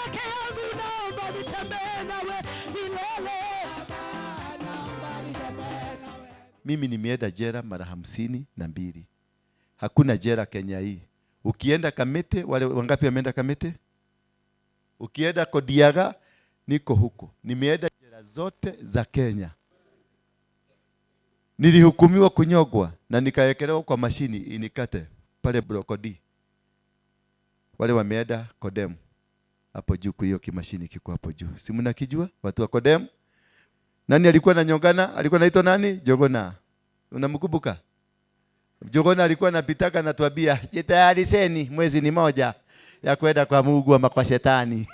peke yangu naomba nitembee nawe milele. Mimi nimeenda jela mara 52. Hakuna jela Kenya hii. Ukienda Kamete, wale wangapi wameenda Kamete? Ukienda Kodiaga, niko huko. Nimeenda jela zote za Kenya. Nilihukumiwa kunyogwa na nikawekelewa kwa mashini inikate pale Brokodi. Wale wameenda Kodem. Hapo juu hiyo kimashini kiko hapo juu. Si mnakijua watu wa Kodem? Nani alikuwa ananyongana? Alikuwa anaitwa nani? Jogona. Unamkumbuka? Jogona alikuwa anapitaka na tuambia, "Jitayariseni, mwezi ni moja ya kwenda kwa Mungu ama kwa shetani."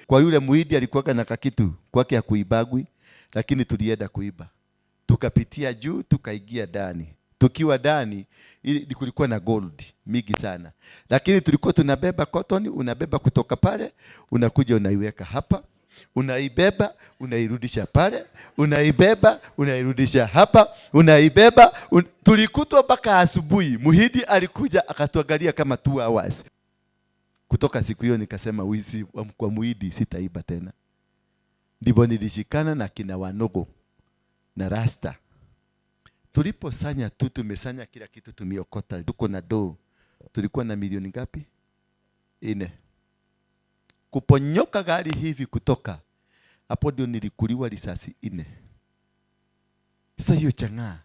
Kwa yule muidi alikuwa na kakitu kwake ya kuibagwi, lakini tulienda kuiba. Tukapitia juu, tukaingia ndani. Tukiwa ndani, kulikuwa na gold mingi sana. Lakini tulikuwa tunabeba cotton, unabeba kutoka pale, unakuja unaiweka hapa. Unaibeba, unairudisha pale, unaibeba, unairudisha hapa, unaibeba. Tulikutwa mpaka asubuhi. Muhidi alikuja akatuangalia kama 2 hours. Kutoka siku hiyo nikasema wizi kwa muhidi sitaiba tena. Ndipo nilishikana na kina Wanogo na Rasta. Tuliposanya tu, tumesanya kila kitu, tumiokota. Tuko na do. Tulikuwa na milioni ngapi? 4. Kuponyoka gari hivi kutoka hapo ndio nilikuliwa risasi 4. Sasa hiyo chang'aa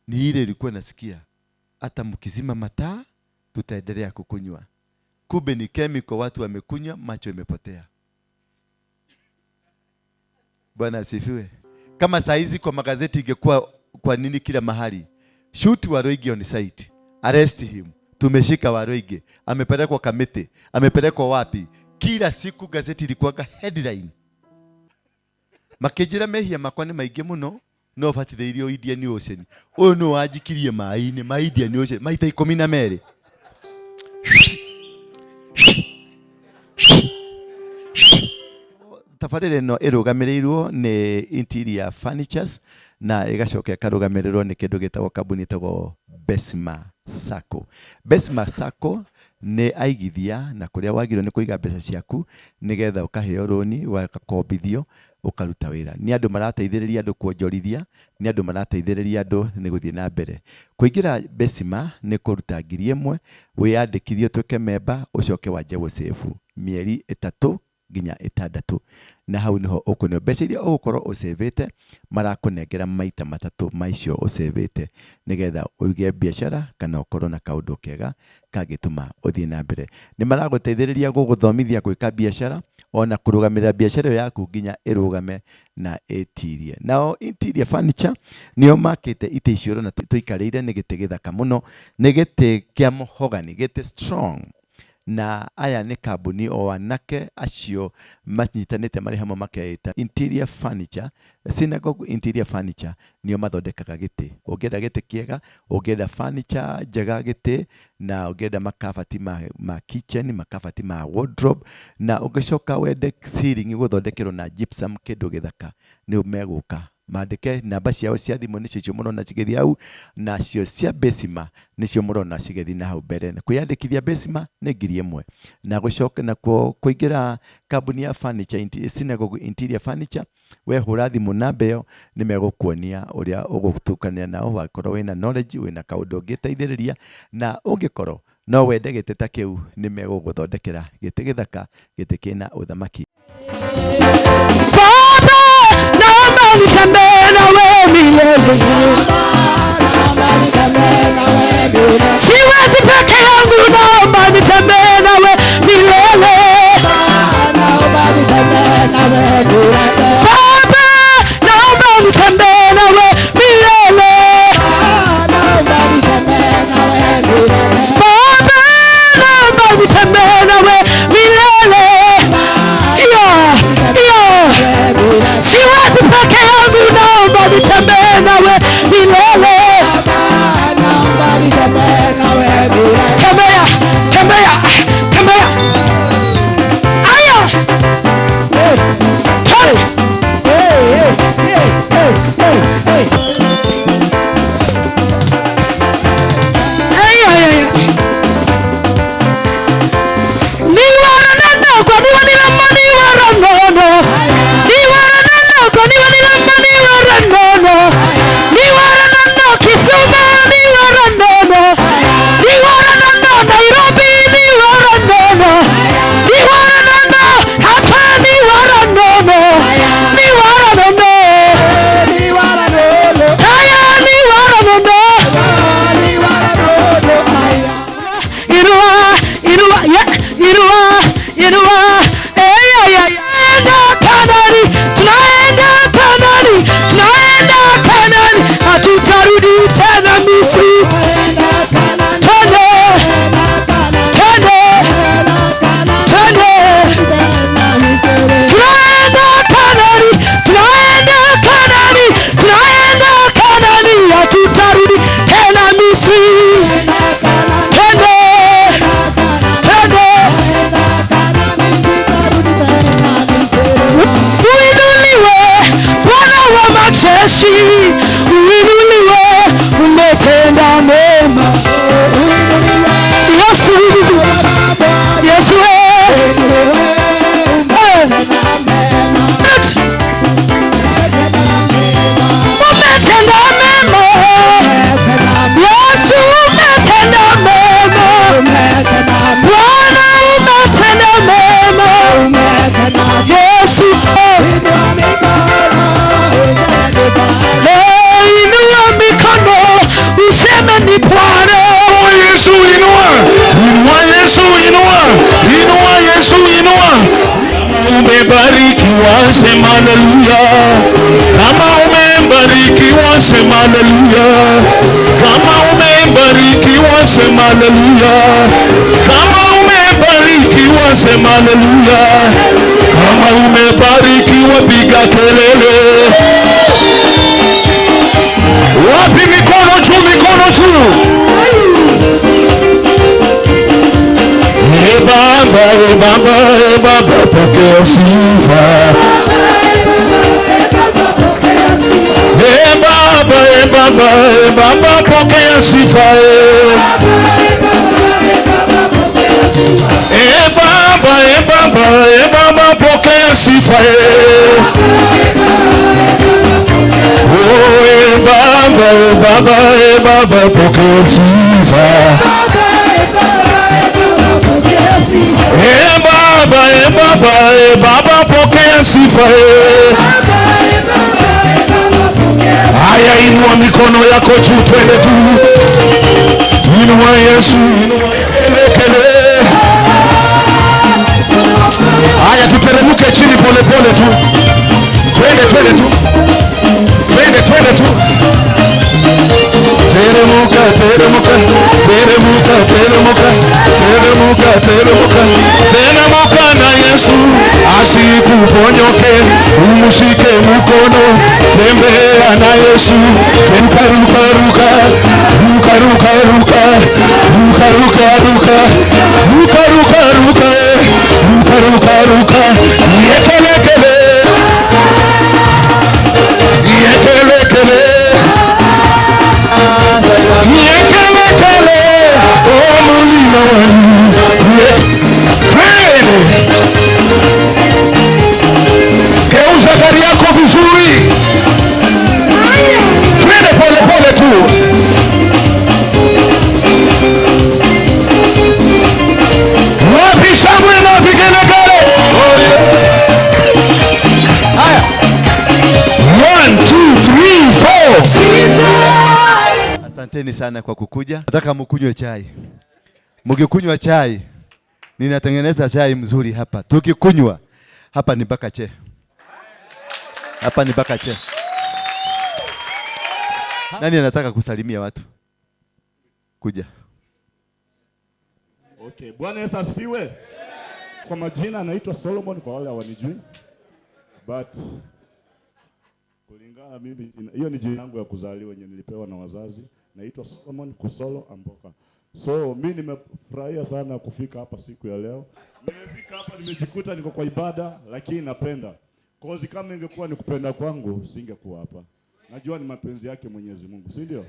ni ile ilikuwa nasikia, hata mkizima mataa tutaendelea kukunywa. Kumbe ni chemical watu wamekunywa, macho yamepotea. Bwana asifiwe. Kama saizi kwa magazeti ingekuwa kwa nini kila mahali, shoot Waruingi on site, arrest him, tumeshika Waruingi, amepelekwa Kamete, amepelekwa wapi? Kila siku gazeti ilikuwa headline. Makejera mehia makwane maige muno no fatitheirio Indian Ocean. Oyo no wajikirie mai-ini ma Indian Ocean maita 12. Tafarire no irugamirirwo ni Interior Furnitures na igacoka karugamirirwo ni kindu gitagwo kambuni itagwo Besma Sacco. Besma Sacco ni aigithia na kuria wagirwo ni kuiga mbeca ciaku nigetha ukaheo roni wakakombithio ukaruta wira. Ni andu marateithĩrĩria andu kuonjorithia, ni andu marateithĩrĩria andu ni guthie na mbere. Kuingira Besma ni kuruta 1,000 wiyandikithio tuke member ucoke wanje gusevu mieri 3 nginya 6, na hau niho ukuneo mbeca iria ugukorwo usevete marakunengera maita 3 maicio usevete nigetha ugie biashara kana ukorwo na kaundu kega kagituma uthie na mbere. Ni maraguteithĩrĩria guguthomithia gwika biashara ona kurugamirira biashara yaku nginya irugame na etirie. Nao Interior Furniture nio makite ite icioro na tuikarĩire ni gite githaka muno, ni gite kia mahogany, gite strong. Na aya ni kambuni o anake acio manyitanite mari hamwe makeita Interior Furniture. Synagogue Interior Furniture nio mathondekaga giti. Ungenda giti kiega, ungenda furniture njega giti, na ungenda makabati ma kitchen, makabati ma wardrobe, na ungicoka wende ceiling guthondekerwo na gypsum kindu githaka, ni umeguka. Mandike namba ciao cia thimu nicio murona cigethi hau, na cio cia Besma nicio murona cigethi na hau mbere. Kwiyandikithia Besma ni 1,000 na gucoka na kuingira kambuni ya furniture Synagogue Interior Furniture. We hura thimu namba ĩyo ni megukuonia uria ugutukania nao, wakorwo wina knowledge, wina kaundu ngiteithĩrĩria, na ungikorwo no wende gite ta kiu ni meguguthondekera gite githaka, gite kina uthamaki. Naomba nitembee nawe milele. Siwezi peke yangu, naomba nitembee nawe milele. Baba, naomba nitembee nawe milele. Baba, naomba nitembee nawe milele. haleluya. Kama umebarikiwa sema haleluya. Kama umebarikiwa sema haleluya. Kama umebarikiwa sema haleluya. Kama umebarikiwa piga kelele. Wapi mikono juu, mikono juu. Baba, Baba, Baba, pokea sifa. Baba, Baba, Baba, pokea sifa. Baba, Baba, Baba, pokea sifa. Baba, Baba, Baba, pokea sifa. Baba, Baba, Baba, pokea sifa. Haya, inua mikono yako juu, twende tu. Inua Yesu, inua kelele. Haya, tuteremke chini pole pole tu. Twende tu. Twende tu. Teremuka. Teremuka na Yesu asikuponyoke, umshike mkono, tembea na Yesu, ruka. Yekelekele. Geuza gari yako vizuri. Twende pole tu. Wapi shangwe na vigelegele? Haya. 1, 2, 3, 4. Asanteni sana kwa kukuja. Nataka mkunywe chai. Mkikunywa chai, ninatengeneza chai mzuri hapa. Tukikunywa hapa ni bakache. Nani anataka kusalimia watu? Kuja. Okay, Bwana Yesu asifiwe. Kwa majina anaitwa Solomon kwa wale hawanijui. But kulingana mimi hiyo ni jina langu ya kuzaliwa yenye nilipewa na wazazi. Naitwa Solomon Kusolo Amboka. So mimi nimefurahia sana kufika hapa siku ya leo. Nimefika hapa nimejikuta niko kwa ibada, lakini napenda. Cause kama ingekuwa ni kupenda kwangu singekuwa hapa. Najua ni mapenzi yake Mwenyezi Mungu, si ndio?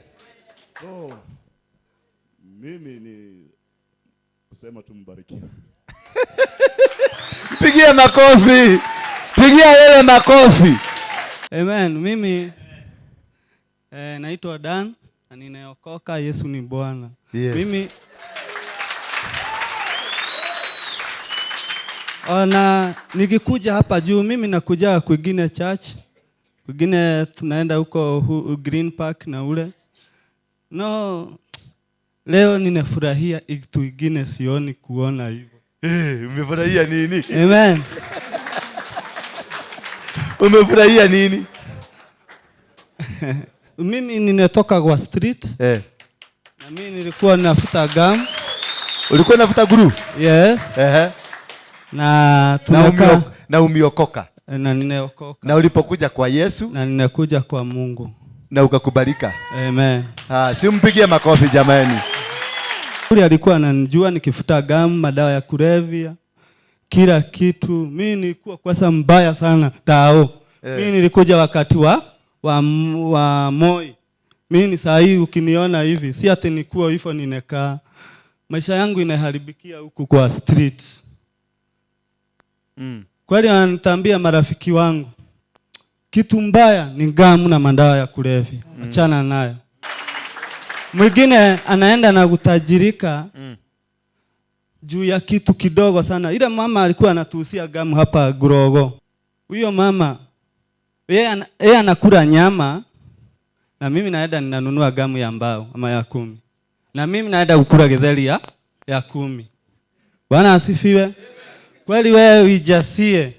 So mimi ni kusema tu mbarikiwe. Pigia makofi. Pigia wewe makofi. Amen. Mimi naitwa Dan na ninaokoka. Yesu ni Bwana. Yes. Mimi nikikuja hapa juu, mimi nakuja kwingine church. Kwingine tunaenda huko Green Park na ule. No, leo ninafurahia kitu kingine sioni kuona hivyo. Umefurahia nini? Amen. Umefurahia nini? Mimi ninatoka kwa street. Na mimi nilikuwa nafuta gum. Ulikuwa nafuta guru? Yes. Na umeokoka. Na ninaokoka. Na ulipokuja kwa Yesu? Na ninakuja kwa Mungu. Na ukakubalika. Amen. Si mpigie makofi jamani. Yule alikuwa ananijua nikifuta gum, madawa ya kulevya, kila kitu. Mimi nilikuwa kwa mbaya sana tao. Mimi nilikuja wakati wa Moi. Mimi saa hii ukiniona hivi, si ati nikuwa hivyo ninekaa. Maisha yangu inaharibikia huku kwa street. Kweli anatambia marafiki wangu, kitu mbaya ni gamu na madawa ya kulevya. Achana nayo. Mwingine anaenda na kutajirika juu ya kitu kidogo sana. Ile mama alikuwa anatuhusia gamu hapa Gurogo. Huyo mama yeye anakula nyama na mimi naenda ninanunua gamu ya mbao ama ya 10. Na mimi naenda kukula githeri ya 10. Bwana asifiwe. Kweli wewe uijasie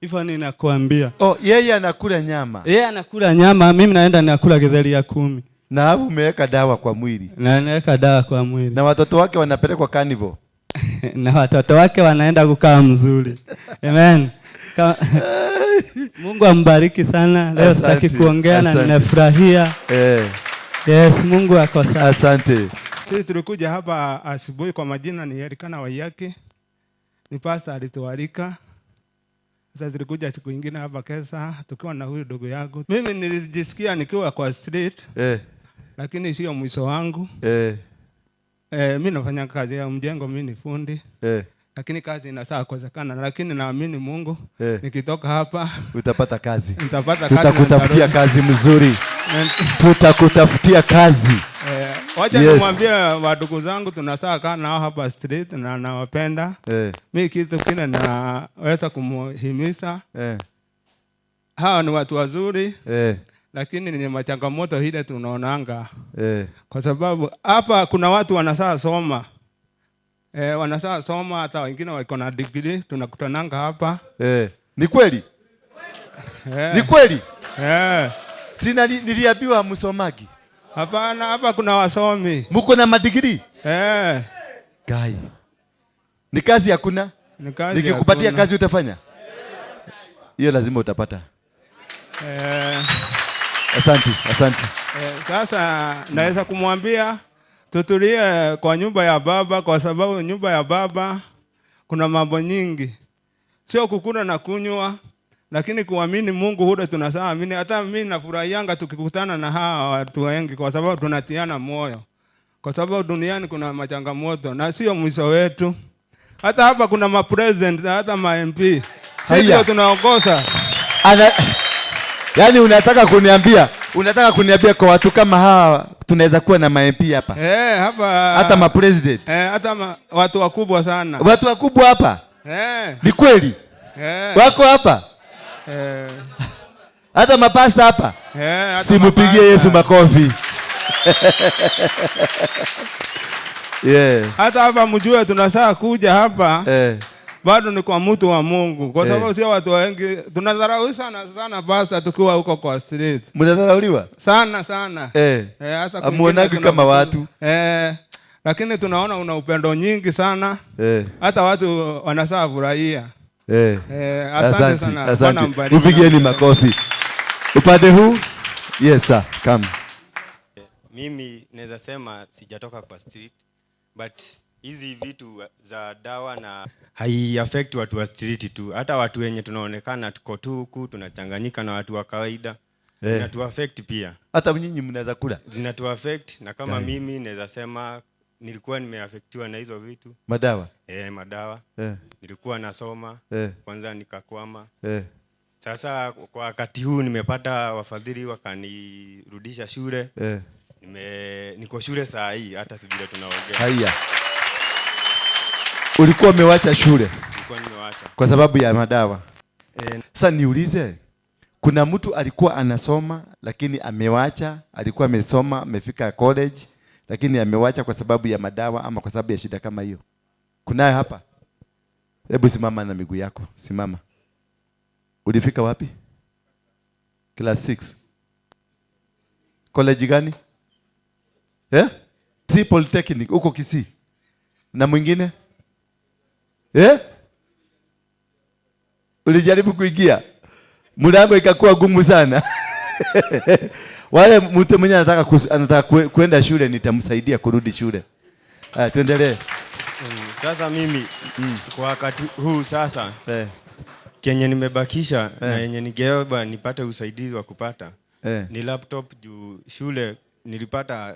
Hivyo ninakuambia. Oh, yeye anakula nyama. Yeye anakula nyama, mimi naenda nakula githeri ya 10. Na hapo umeweka dawa kwa mwili. Na naweka dawa kwa mwili. Na watoto wake wanapelekwa carnival. Na watoto wake wanaenda kukaa mzuri. Amen. Mungu ambariki sana. Leo sitaki kuongea na ninafurahia. Yes, Mungu ako sawa. Asante. Sisi tulikuja hapa asubuhi, kwa majina ni Erikana Waiyaki. Ni pastor alitualika. Sasa tulikuja siku nyingine hapa Kesa tukiwa na huyu ndugu yangu. Mimi nilijisikia nikiwa kwa street. Lakini sio mwisho wangu. Mimi nafanya kazi ya mjengo, mimi ni fundi. Lakini kazi inasaa kosekana, lakini naamini Mungu. Nikitoka hapa utapata kazi. Nitapata kazi. Tutakutafutia kazi mzuri. Tutakutafutia kazi. Wacha nimwambie wadogo zangu tunasaa kana nao hapa street na nawapenda. Mimi kitu kile naweza kumhimiza. Hawa ni watu wazuri. Lakini ni machangamoto ile tunaonanga. Kwa sababu hapa kuna watu wanasaa soma. Wanasaa soma, hata wengine wako na degree, tunakutananga hapa. Ni kweli? Ni kweli? Sina niliambiwa msomagi. Hapana, hapa kuna wasomi. Mko na madigiri? Gai. Ni kazi hakuna? Nikikupatia kazi utafanya? Hiyo lazima utapata. Asante. Sasa naweza kumwambia tutulie kwa nyumba ya baba, kwa sababu nyumba ya baba kuna mambo nyingi. Sio kukula na kunywa, lakini kuamini Mungu huko tunasaamini. Hata mimi nafurahianga tukikutana na hawa watu wengi, kwa sababu tunatiana moyo. Kwa sababu duniani kuna machangamoto na sio mwisho wetu. Hata hapa kuna ma president, hata ma MP. Sisi tunaongoza. Yaani unataka kuniambia kwa watu kama hawa tunaweza kuwa na MP hapa? Hapa hata ma president. Hata watu wakubwa sana. Watu wakubwa hapa? Ni kweli? Wako hapa? Hata mapasta hapa? Simpigie Yesu makofi. Hata hapa mjue tunasaa kuja hapa. Bado ni kwa mtu wa Mungu, kwa sababu sio watu wengi. Tunadharau sana pasta tukiwa huko kwa street. Mnadharauliwa? Sana. Hata amuonagi kama watu. Lakini tunaona una upendo nyingi sana. Hata watu wanasaa furahia. Asante sana. Asante. Upigieni makofi. Upande huu? Yes sir, come. Mimi naweza sema sijatoka kwa street, but hizi vitu za dawa na hai affect watu wa street tu. Hata watu wenye tunaonekana tuko tu huku tunachanganyika na watu wa kawaida. Zinatu affect pia. Hata nyinyi mnaweza kula. Zinatu affect, na kama mimi naweza sema nilikuwa nimeaffectiwa na hizo vitu. Madawa? Madawa. Nilikuwa nasoma, kwanza nikakwama. Sasa kwa wakati huu nimepata wafadhili wakanirudisha shule. Niko shule saa hii, hata si vile tunaongea. Haya. Ulikuwa umewacha shule? Nilikuwa nimewacha kwa sababu ya madawa. Sasa niulize, kuna mtu alikuwa anasoma lakini amewacha, alikuwa amesoma, amefika college lakini amewacha kwa sababu ya madawa ama kwa sababu ya shida kama hiyo? Kunaye hapa? Hebu simama na miguu yako, simama. Ulifika wapi? Class 6. College gani? Si Polytechnic, uko Kisii. Na mwingine? Ulijaribu kuingia? Mlango ikakuwa gumu sana. Wale mtu mwenye anataka kwenda shule nitamsaidia kurudi shule. Tuendelee. Sasa mimi kwa wakati huu sasa Kenye nimebakisha na yenye ningeomba nipate usaidizi wa kupata ni laptop juu shule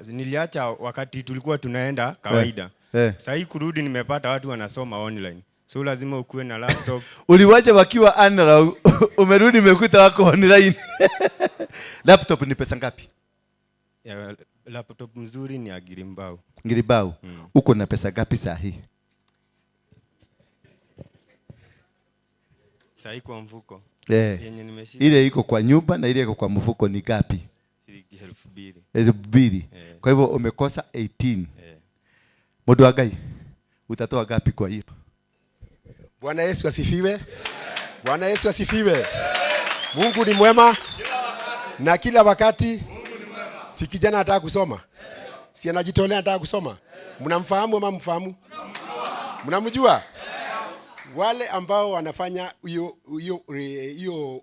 niliacha wakati tulikuwa tunaenda kawaida. Sasa hii kurudi nimepata watu wanasoma online. So lazima ukuwe na laptop. Uliwacha wakiwa analog, umerudi umekuta wako online. Laptop ni pesa ngapi? Laptop mzuri ni ya Ngirimbao. Ngirimbao. Uko na pesa ngapi saa hii? Saa hii kwa mfuko. Yenye nimeshika. Ile iko kwa nyumba na ile iko kwa mfuko ni ngapi? Shilingi 2,000. 2,000. Kwa hivyo umekosa 18. Mundu wa Ngai, utatoa ngapi kwa hiyo? Bwana Yesu asifiwe. Bwana Yesu asifiwe. Mungu ni mwema na kila wakati. Si kijana anataka kusoma? Si anajitolea anataka kusoma? Mnamfahamu ama mfahamu? Mnamjua? Wale ambao wanafanya hiyo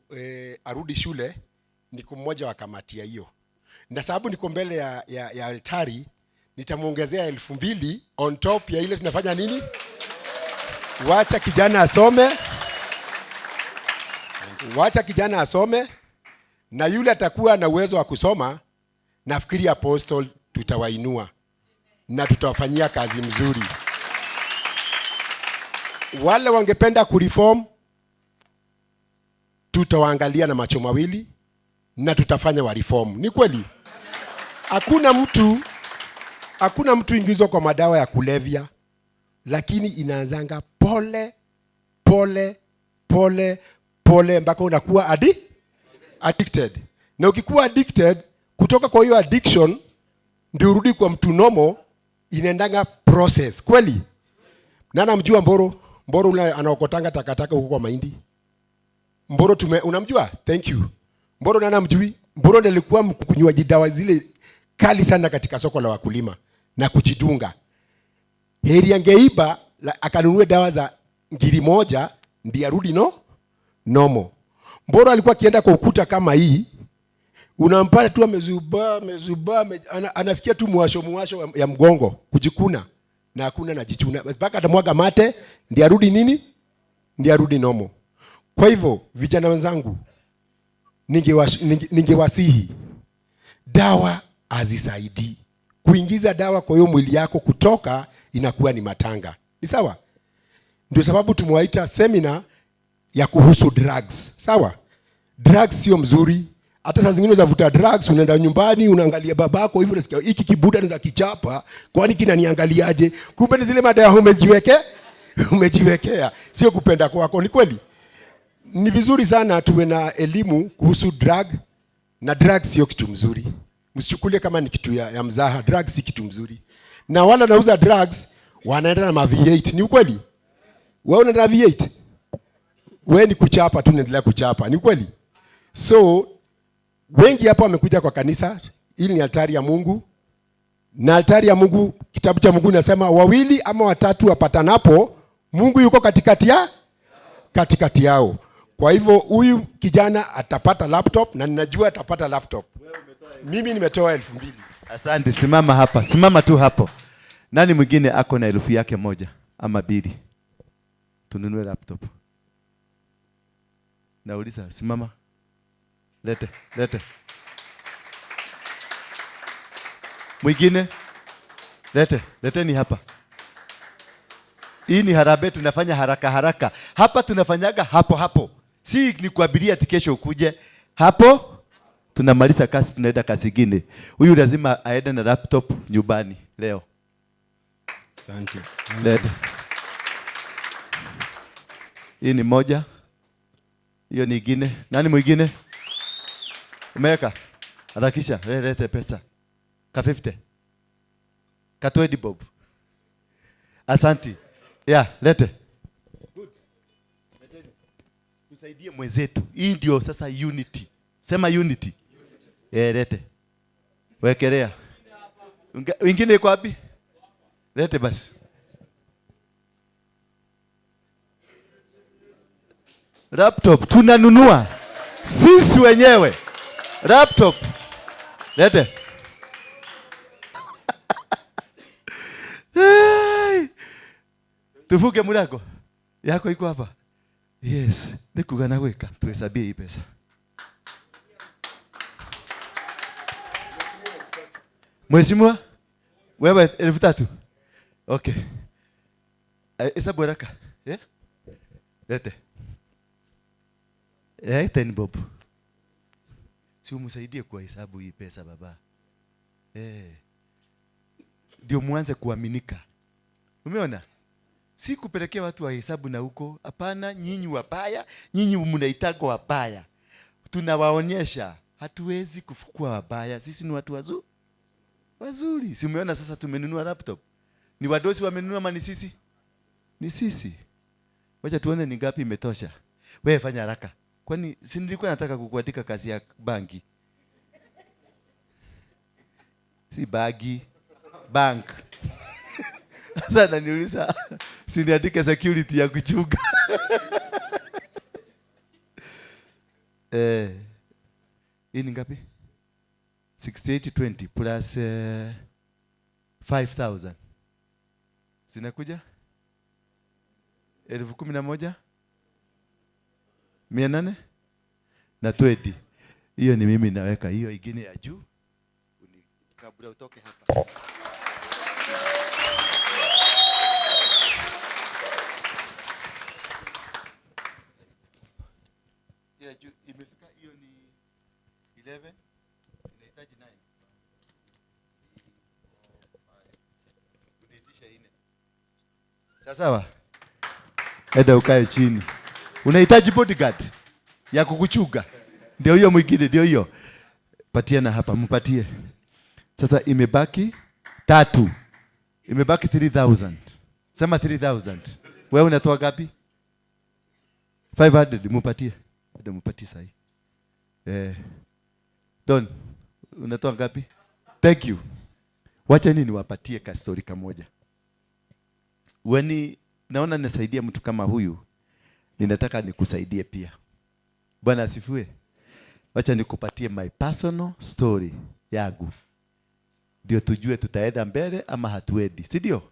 arudi shule ni mmoja wa kamati ya hiyo. Na sababu niko mbele ya altari, nitamuongezea 2,000 on top ya ile tunafanya nini? Wacha kijana asome. Wacha kijana asome, na yule atakuwa na uwezo wa kusoma, nafikiri apostle tutawainua na tutawafanyia kazi mzuri. Wale wangependa kureform, tutawaangalia na macho mawili na tutafanya wa reform. Ni kweli? Hakuna mtu ingizwa kwa madawa ya kulevya, lakini inaanzanga pole pole pole pole mpaka unakuwa addicted. Na ukikuwa addicted, kutoka kwa hiyo addiction ndio urudi kwa mtu nomo, inaendanga process. Kweli? Nana mjua Mboro? Mboro ule anaokotanga takataka huko kwa mahindi. Mboro unamjua? Thank you. Mboro nana mjui? Mboro ndiye alikuwa mkunywaji dawa zile kali sana katika soko la wakulima na kujidunga. Heri angeiba akanunue dawa za ngiri moja ndiye arudi nomo. Mboro alikuwa akienda kwa ukuta kama hii, unampata tu amezuba anasikia tu muwasho ya mgongo kujikuna na hakuna najichuna mpaka atamwaga mate ndiye arudi nini? Ndiye arudi nomo. Kwa hivyo vijana wenzangu, ningewasihi, dawa hazisaidii. Kuingiza dawa kwa hiyo mwili yako kutoka inakuwa ni matanga. Ni sawa? Ndio sababu tumewaita seminar ya kuhusu drugs. Sawa? Drugs sio mzuri. Hata saa zingine unavuta drugs, unaenda nyumbani, unaangalia babako hivyo, unasikia hiki kibuda ni za kichapa, kwani kinaniangaliaje? Kumbe ni zile madawa umejiwekea. Sio kupenda kwako. Ni kweli? Ni vizuri sana tuwe na elimu kuhusu drug, na drugs sio kitu mzuri. Msichukulie kama ni kitu ya mzaha. Drugs si kitu mzuri. Na wale wanauza drugs wanaenda na V8. Ni ukweli? Wewe unaenda na V8? Wewe ni kuchapa tu, unaendelea kuchapa. Ni ukweli? So wengi hapa wamekuja kwa kanisa, ili ni altari ya Mungu. Na altari ya Mungu, kitabu cha Mungu inasema 2 ama 3 wapatanapo, Mungu yuko katikati yao. Kwa hivyo huyu kijana atapata laptop, na ninajua atapata laptop. Mimi nimetoa 2,000. Asante, simama hapa. Simama tu hapo. Nani mwingine ako na 1,000 yake moja ama 2? Tununue laptop. Nauliza, simama. Lete. Mwingine? Leteni hapa. Hii ni harambee, tunafanya haraka. Hapa tunafanyaga hapo. Si ni kuabiria ati kesho ukuje. Hapo tunamaliza kazi, tunaenda kazi nyingine. Huyu lazima aende na laptop nyumbani leo. Asante. Lete. Hii ni moja. Hiyo nyingine. Nani mwingine? Umeweka? Harakisha, lete pesa. Ka 50. Ka 20 bob. Asante. Lete. Good. Tusaidie mwenzetu. Hii ndio sasa unity. Sema unity. Lete. Wekelea. Wengine iko wapi? Lete basi. Laptop tunanunua sisi wenyewe. Laptop. Lete. Tufuke mlango. Yako iko hapa. Yes. Nikugana weka. Tuhesabie hii pesa. Mheshimiwa, wewe 3,000. Okay. Hesabu haraka. Lete. 10 bob. Si umsaidie kwa hesabu hii pesa baba. Ndio muanze kuaminika. Umeona? Si kupelekea watu wa hesabu na huko. Hapana, nyinyi wabaya, nyinyi mnaitaka wabaya. Tunawaonyesha hatuwezi kufukua wabaya. Sisi ni watu wazuri. Si umeona sasa tumenunua laptop? Ni wadosi wamenunua ama ni sisi? Ni sisi. Wacha tuone ni ngapi imetosha. Wewe fanya haraka. Kwani si nilikuwa nataka kukuandika kazi ya banki? Si bagi, bank. Sasa niuliza si niandike security ya kuchunga. Hii ni ngapi? 6820 plus 5000. Zinakuja 11,800 na 20. Hiyo ni mimi naweka, hiyo ingine ya juu kabla utoke hapa. Hiyo juu imefika, hiyo ni 11, inahitaji 9. Unaitisha 4. Sawa? Eda ukae chini. Unahitaji bodyguard ya kukuchuga. Ndio hiyo mwingine, ndio hiyo. Patiana hapa, mpatie. Sasa imebaki 3. Imebaki 3000. Sema 3000. Wewe unatoa ngapi? 500, mpatie. Ndio mpatie sahi. Don, unatoa ngapi? Thank you. Wacha nini niwapatie ka story kamoja. Wani naona ninasaidia mtu kama huyu, ninataka nikusaidie pia. Bwana asifiwe. Wacha nikupatie my personal story yangu. Ndio tujue tutaenda mbele ama hatuendi, si ndio?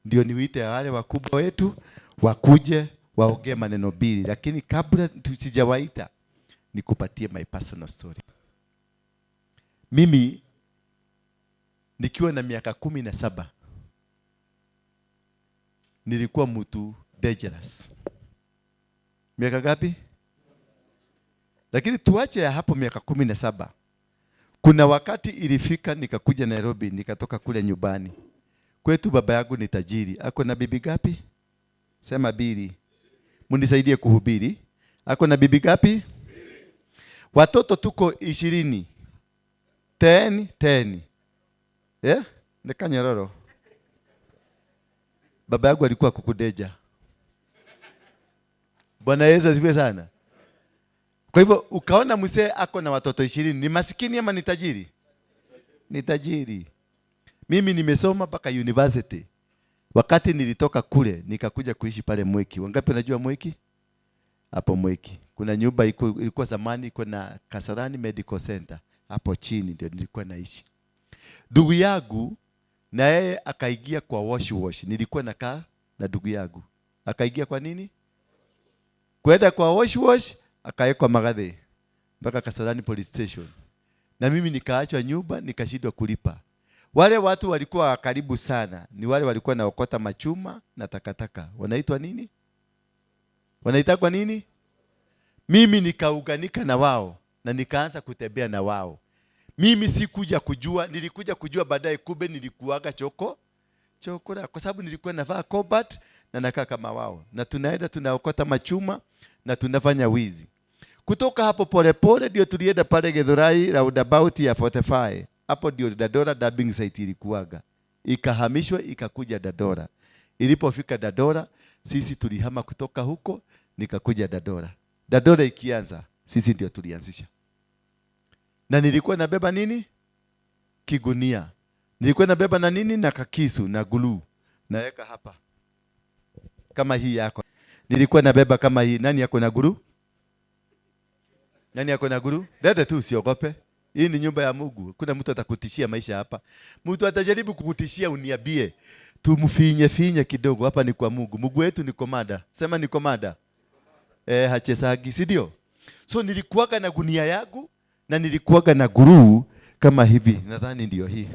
Ndio niwite wale wakubwa wetu wakuje waongee maneno mbili, lakini kabla tusijawaita nikupatie my personal story. Mimi nikiwa na miaka 17 nilikuwa mtu dangerous. Miaka ngapi? Lakini tuache ya hapo miaka 17. Kuna wakati ilifika nikakuja Nairobi, nikatoka kule nyumbani. Kwetu baba yangu ni tajiri. Ako na bibi gapi? Sema 2. Munisaidie kuhubiri. Ako na bibi gapi? 2. Watoto tuko 20. 10. Nikanyororo. Baba yangu alikuwa kukudeja. Bwana Yesu asifiwe sana. Kwa hivyo ukaona mzee ako na watoto 20, ni masikini ama ni tajiri? Ni tajiri. Mimi nimesoma mpaka university. Wakati nilitoka kule nikakuja kuishi pale Mweki. Wangapi wanajua Mweki? Hapo Mweki. Kuna nyumba ilikuwa zamani iko na Kasarani Medical Center. Hapo chini ndio nilikuwa naishi. Ndugu yangu na yeye akaingia kwa wash. Nilikuwa nakaa na ndugu yangu. Akaingia kwa nini? Kwenda kwa wash akaekwa Magathe mpaka Kasarani police station. Na mimi nikaachwa nyumba, nikashindwa kulipa. Wale watu walikuwa karibu sana, ni wale walikuwa naokota machuma na takataka. Wanaitwa nini? Wanaitwa nini? Mimi nikauganika na wao na nikaanza kutembea na wao. Mimi sikuja kujua, nilikuja kujua baadaye kumbe nilikuaga chokora kwa sababu nilikuwa navaa combat na nakaa kama wao. Na tunaenda tunaokota machuma na tunafanya wizi. Kutoka hapo polepole ndio tulienda pale Githurai roundabout ya 45. Hapo ndio Dadora dubbing site ilikuwaga. Ikahamishwa ikakuja Dadora. Ilipofika Dadora, sisi tulihama kutoka huko nikakuja Dadora. Dadora ikianza, sisi ndio tulianzisha. Na nilikuwa nabeba nini? Kigunia. Nilikuwa nabeba na nini? Na kakisu na glue. Naweka hapa. Kama hii yako. Nilikuwa nabeba kama hii. Nani yako na glue? Nani yako na glue? Lete tu usiogope. Hii ni nyumba ya Mungu. Kuna mtu atakutishia maisha hapa. Mtu atajaribu kukutishia uniambie. Tumfinye kidogo. Hapa ni kwa Mungu. Mungu wetu ni komanda. Sema ni komanda. Hachesagi, si ndio? So nilikuwaga na gunia yangu na nilikuwaga na glue kama hivi. Nadhani ndio hii.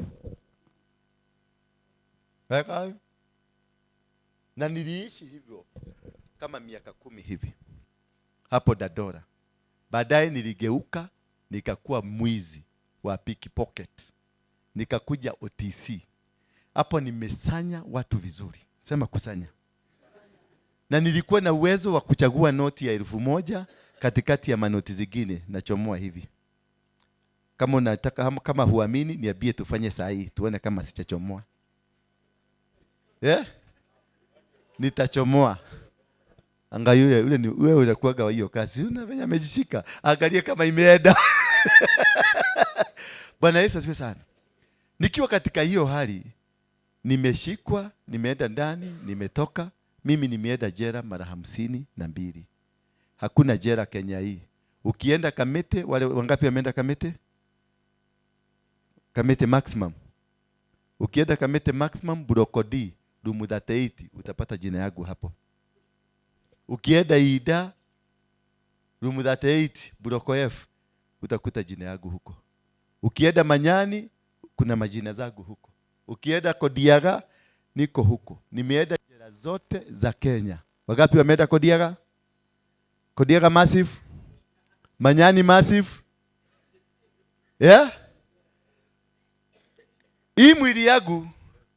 Weka. Na niliishi hivyo kama miaka 10 hivi. Hapo Dadora. Baadaye niligeuka nikakuwa mwizi wa pickpocket. Nikakuja OTC. Hapo nimesanya watu vizuri. Sema kusanya. Na nilikuwa na uwezo wa kuchagua noti ya 1000 katikati ya manoti zingine nachomoa hivi. Kama unataka kama huamini niambie tufanye saa hii tuone kama sichachomoa. Nitachomoa. Anga yule ni wewe unakuaga wa hiyo kazi. Unafanya amejishika. Angalia kama imeenda. Bwana Yesu asifiwe sana. Nikiwa katika hiyo hali, nimeshikwa, nimeenda ndani, nimetoka. Mimi nimeenda jela mara 52. Hakuna jela Kenya hii. Ukienda Kamete, wale wangapi wameenda Kamete? Kamete maximum. Ukienda Kamete maximum, Brokodi, room 38, utapata jina yangu hapo. Ukienda Ida, room 38, Broko F, utakuta jina yangu huko. Ukienda Manyani, kuna majina zangu huko. Ukienda Kodiaga, niko huko. Nimeenda jela zote za Kenya. Wangapi wameenda Kodiaga? Kodiaga massive? Manyani massive? Yeah? Hii mwili yangu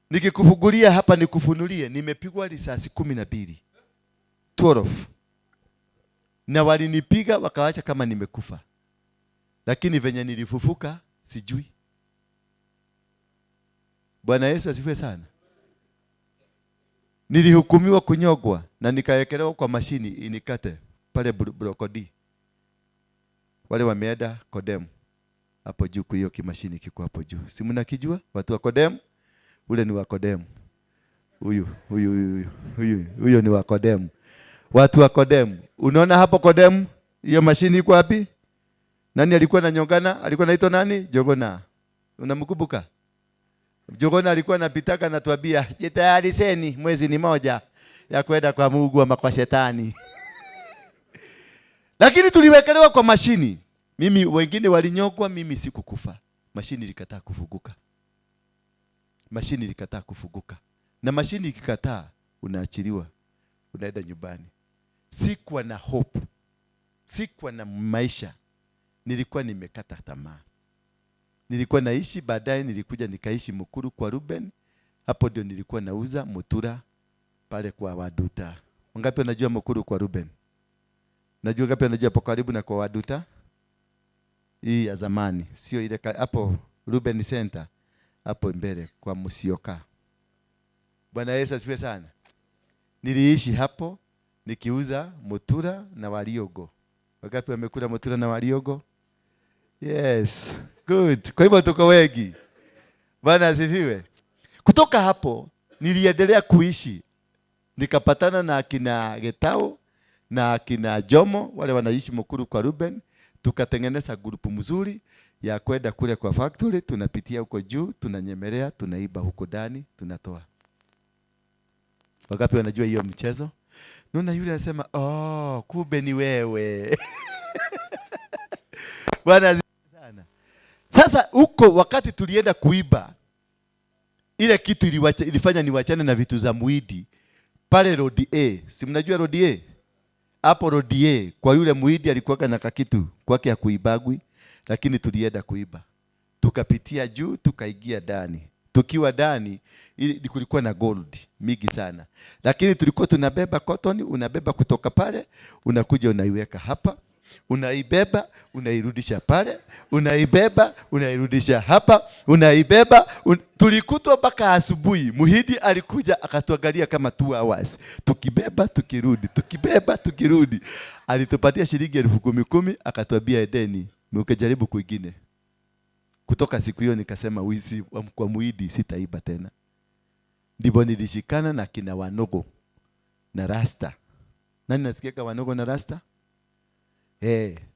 nikikufungulia hapa nikufunulie, nimepigwa risasi 12. 12. Na walinipiga wakaacha kama nimekufa. Lakini venye nilifufuka sijui. Bwana Yesu asifiwe sana. Nilihukumiwa kunyogwa na nikawekelewa kwa mashini inikate pale Brokodi. Wale wameenda Kodem. Hapo juu hiyo kimashini kiko hapo juu. Si mnakijua? Watu wa Kodem, ule ni wa Kodem. Huyu ni wa Kodem. Watu wa Kodem. Unaona hapo Kodem? Hiyo mashini iko wapi? Nani alikuwa ananyongana? Alikuwa anaitwa nani? Jogona. Unamkumbuka? Jogona alikuwa anapitaka na tuambia, "Jitayariseni, mwezi ni moja ya kwenda kwa Mungu ama kwa shetani." Lakini tuliwekelewa kwa mashini. Mimi wengine walinyogwa, mimi sikukufa. Mashini ilikataa kufunguka. Mashini ilikataa kufunguka. Na mashini ikikataa, unaachiliwa. Unaenda nyumbani. Sikuwa na hope. Sikuwa na maisha. Nilikuwa nimekata tamaa. Nilikuwa naishi, baadaye nilikuja nikaishi Mukuru kwa Ruben. Hapo ndio nilikuwa nauza mutura pale kwa Waduta. Wangapi wanajua Mukuru kwa Ruben? Najua ngapi wanajua hapo karibu na kwa Waduta? Hii ya zamani, sio ile hapo Ruben Center, hapo mbele kwa Musioka. Bwana Yesu asifiwe sana. Niliishi hapo nikiuza mutura na waliogo. Wangapi wamekula mutura na waliogo? Yes, good. Kwa hivyo tuko wengi. Bwana asifiwe. Kutoka hapo niliendelea kuishi. Nikapatana na akina Getao na akina Jomo, wale wanaishi Mukuru kwa Ruben. Tukatengeneza grupu mzuri ya kwenda kule kwa factory, tunapitia huko juu, tunanyemelea, tunaiba huko ndani, tunatoa. Wangapi wanajua hiyo mchezo? Naona yule anasema, "Oh, kumbe ni wewe." Bwana sana. Sasa huko wakati tulienda kuiba, ile kitu ilifanya niwachane na vitu za muidi. Pale Road A, si mnajua Road A? Hapo Road A, kwa yule muidi alikuwa na kakitu kwake ya kuibagwi, lakini tulienda kuiba. Tukapitia juu, tukaingia ndani. Tukiwa ndani, kulikuwa na gold mingi sana. Lakini tulikuwa tunabeba cotton, unabeba kutoka pale, unakuja unaiweka hapa, unaibeba, unairudisha pale, unaibeba, unairudisha hapa, unaibeba. Tulikutwa mpaka asubuhi. Muhidi alikuja akatuangalia kama 2 hours. Tukibeba, tukirudi, tukibeba, tukirudi. Alitupatia shilingi 10,000 akatuambia edeni, mkijaribu kwingine. Kutoka siku hiyo nikasema wizi kwa muhidi sitaiba tena. Ndipo nilishikana na kina Wanogo na Rasta. Nani nasikia Wanogo na Rasta?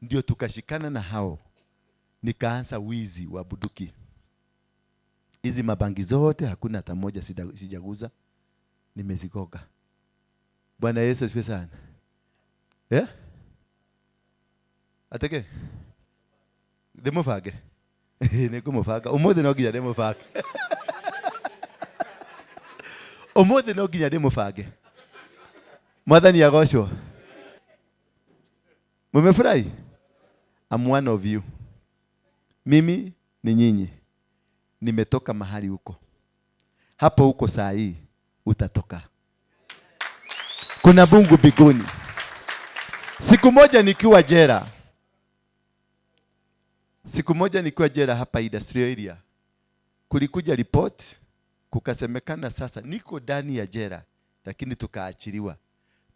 Ndio tukashikana na hao. Nikaanza wizi wa buduki. Hizi mabangi zote hakuna hata moja sijaguza. Nimezigoga. Bwana Yesu asifiwe sana. Ateke. Demo fage. Neko mufaga. Umuthi no nginya demo fage. Umuthi no nginya demo fage. Mwathani agocwo. Mumefurahi? I'm one of you. Mimi ni nyinyi. Nimetoka mahali huko. Hapo huko saa hii utatoka. Kuna Mungu mbinguni. Siku moja nikiwa jela hapa industrial area. Kulikuja report, kukasemekana sasa niko ndani ya jela, lakini tukaachiliwa.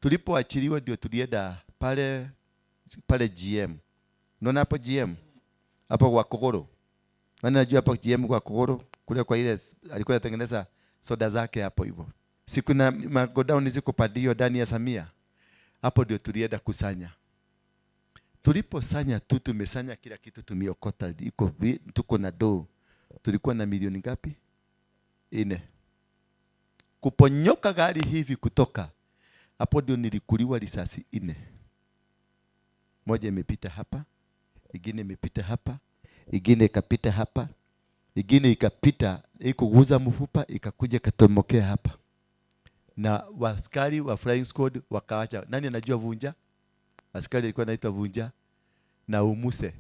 Tulipoachiliwa ndio tulienda pale GM. Unaona hapo GM? Hapo kwa Kogoro. Nani najua hapo GM kwa Kogoro? Kule kwa ile alikuwa anatengeneza soda zake hapo hivyo. Siku na magodown ziko padio ndani ya Samia. Hapo ndio tulienda kusanya. Tuliposanya tu tumesanya kila kitu tumiokota. Tuko na do. Tulikuwa na milioni ngapi? 4. Kuponyoka gari hivi kutoka. Hapo ndio nilikuliwa risasi 4. Moja imepita hapa, ingine imepita hapa, ingine ikapita hapa, ingine ikapita ikuguza mfupa ikakuja katomokea hapa. Na askari wa flying squad wakaacha. Nani anajua Vunja? Askari alikuwa anaitwa Vunja na Umuse.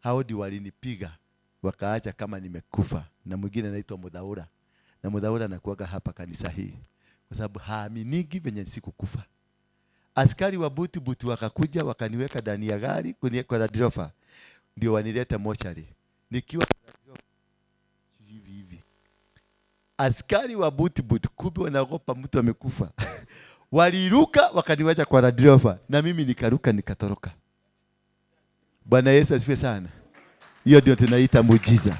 Hao ndio walinipiga wakaacha kama nimekufa. Na mwingine anaitwa Mudhaura. Na Mudhaura anakuaga hapa kanisa hii kwa sababu haaminigi venye sikukufa. Askari wa buti wakakuja wakaniweka ndani ya gari kwa radiofa. Ndio wanileta mochari. Nikiwa hivi. Askari wa buti kumbe wanaogopa mtu amekufa. Waliruka wakaniwacha kwa radiofa na mimi nikaruka nikatoroka. Bwana Yesu asifiwe sana. Hiyo ndio tunaita muujiza.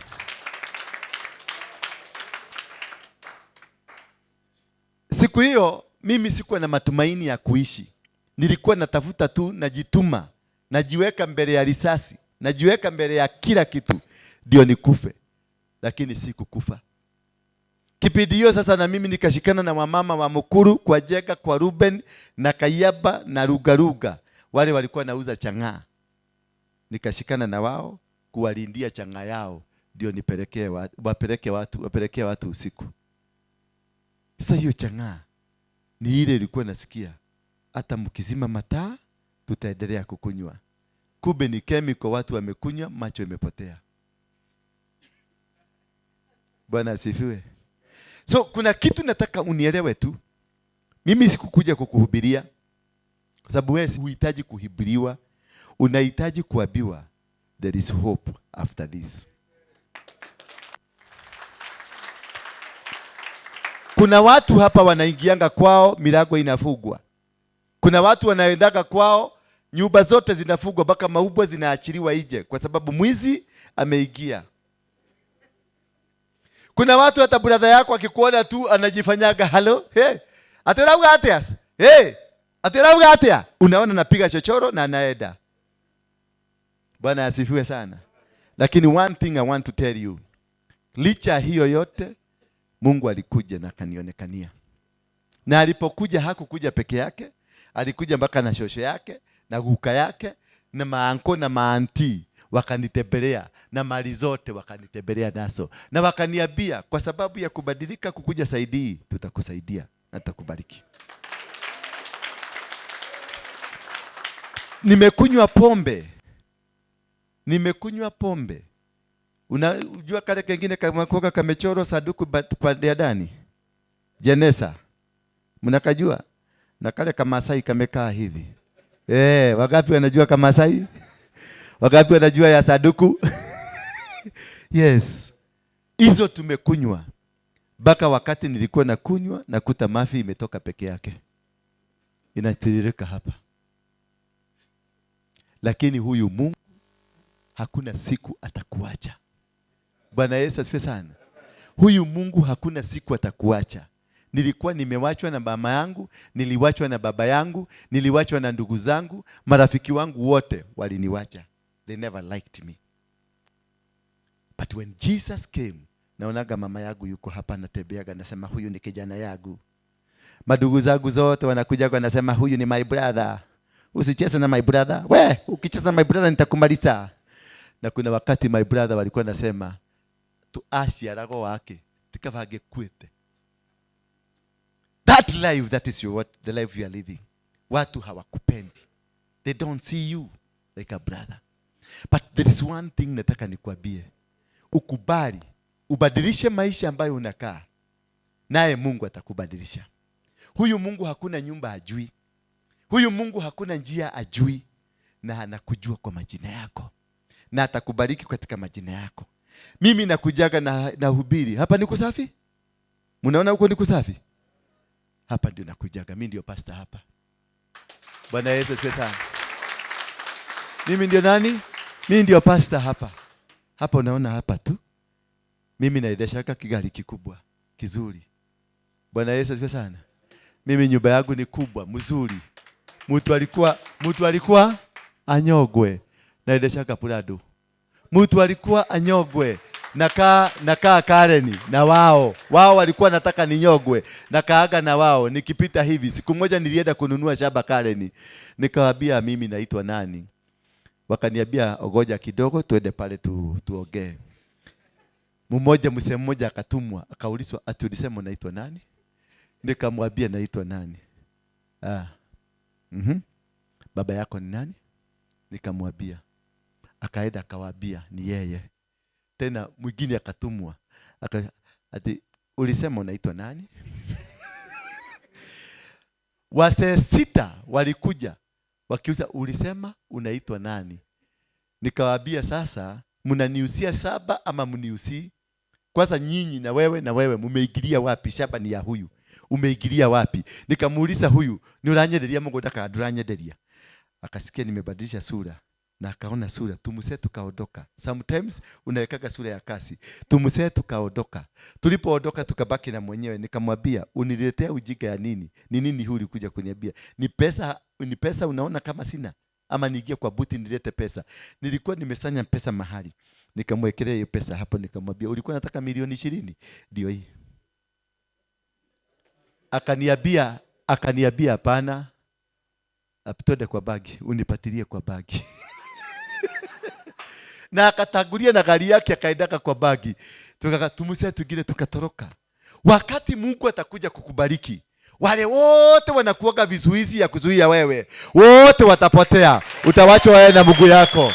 Siku hiyo mimi sikuwa na matumaini ya kuishi. Nilikuwa natafuta tu najituma, najiweka mbele ya risasi, najiweka mbele ya kila kitu ndio nikufe. Lakini sikukufa. Kipindi hiyo sasa na mimi nikashikana na wamama wa Mukuru kwa Jega, kwa Ruben na Kayaba na Rugaruga. Wale walikuwa nauza chang'aa. Nikashikana na wao kuwalindia chang'aa yao ndio wapelekee watu usiku. Sasa hiyo chang'aa ni ile ilikuwa nasikia hata mkizima mataa tutaendelea kukunywa. Kumbe ni chemical watu wamekunywa macho imepotea. Bwana asifiwe. So kuna kitu nataka unielewe tu. Mimi sikukuja kukuhubiria kwa sababu wewe huhitaji kuhubiriwa, unahitaji kuambiwa there is hope after this. Kuna watu hapa wanaingianga kwao milango inafungwa. Kuna watu wanaendaga kwao nyumba zote zinafungwa mpaka maubwa zinaachiliwa nje kwa sababu mwizi ameingia. Kuna watu hata brother yako akikuona tu anajifanyaga halo, atelaga atias. Atelaga atia. Unaona napiga chochoro na anaenda. Bwana asifiwe sana. Lakini one thing I want to tell you. Licha hiyo yote Mungu alikuja na kanionekania. Na alipokuja hakukuja peke yake, alikuja mpaka na shosho yake, na guka yake, na maanko na maanti wakanitembelea na mali zote wakanitembelea naso. Na wakaniambia kwa sababu ya kubadilika kukuja saidii, tutakusaidia na tutakubariki. Nimekunywa pombe. Unajua kale kengine kama kuoka kamechoro saduku pande ndani. Jenesa. Mnakajua? Na kale Kamasai kamekaa hivi. Wangapi wanajua Kamasai? Wangapi wanajua ya saduku? Yes. Hizo tumekunywa. Baka wakati nilikuwa nakunywa nakuta mafi imetoka peke yake. Inatiririka hapa. Lakini huyu Mungu hakuna siku atakuacha. Bwana Yesu asifiwe sana. Huyu Mungu hakuna siku atakuacha. Nilikuwa nimewachwa na mama yangu, niliwachwa na baba yangu, niliwachwa na ndugu zangu, marafiki wangu wote waliniwacha. They never liked me. But when Jesus came, naonaga mama yangu yuko hapa anatembeaga nasema huyu ni kijana yangu. Madugu zangu zote wanakuja kwa nasema huyu ni my brother. Usicheze na my brother. We, ukicheza na my brother nitakumaliza. Na kuna wakati my brother walikuwa nasema tuashi arago wake tikavage kwete. That life, that is the life you are living. Watu hawakupendi. They don't see you like a brother. But there is one thing nataka nikwambie. Ukubali, ubadilishe maisha ambayo unakaa. Naye Mungu atakubadilisha. Huyu Mungu hakuna nyumba ajui. Huyu Mungu hakuna njia ajui. Na anakujua kwa majina yako. Na atakubariki katika majina yako. Mimi nakujaga na hubiri. Hapa ni kusafi? Mnaona huko ni kusafi? Hapa ndio nakujaga. Mimi ndio pastor hapa. Bwana Yesu asifiwe sana. Mimi ndio nani? Mimi ndio pastor hapa. Hapa unaona hapa tu. Mimi naendesha kigari kikubwa, kizuri. Bwana Yesu asifiwe sana. Mimi nyumba yangu ni kubwa, mzuri. Mtu alikuwa anyogwe. Naendesha Prado. Mtu alikuwa anyogwe. Nakaa Kareni na wao walikuwa nataka ninyogwe, nakaaga na wao. Nikipita hivi, siku moja nilienda kununua shamba Kareni, nikawaambia mimi naitwa nani, wakaniambia ogoja kidogo tuende pale tuongee. Msemo mmoja akatumwa, akaulizwa ati ulisema unaitwa nani? Nikamwambia naitwa nani. Baba yako ni nani? Nikamwambia. Akaenda akawaambia ni yeye. Tena mwingine akatumwa. Ati ulisema unaitwa nani? Wase 6 walikuja wakiuliza ulisema unaitwa nani? Nikawaambia sasa mnaniusia 7 ama mniusi? Kwanza nyinyi na wewe mmeingilia wapi? Shamba ni ya huyu. Umeingilia wapi? Nikamuuliza huyu, ni uranyenderia Mungu ndaka duranyenderia. Akasikia nimebadilisha sura. Na akaona sura, tumuse tukaondoka. Sometimes unawekaga sura ya kasi. Tumuse tukaondoka. Tulipoondoka tukabaki na mwenyewe. Nikamwambia, uniletea ujinga ya nini? Ni nini huu ulikuja kuniambia? Ni pesa unaona kama sina? Ama niingie kwa buti nilete pesa? Nilikuwa nimesanya pesa mahali. Nikamwekelea hiyo pesa hapo, nikamwambia, ulikuwa nataka milioni 20? Ndio hii. Akaniambia hapana. Twende kwa bagi, unipatilie kwa bagi. Na akatangulia na gari yake akaendaka kwa bagi. Tumuse tugine tukatoroka. Wakati Mungu atakuja kukubariki, wale wote wanakuaga vizuizi ya kuzuia wewe, wote watapotea. Utawachwa wewe na Mungu yako.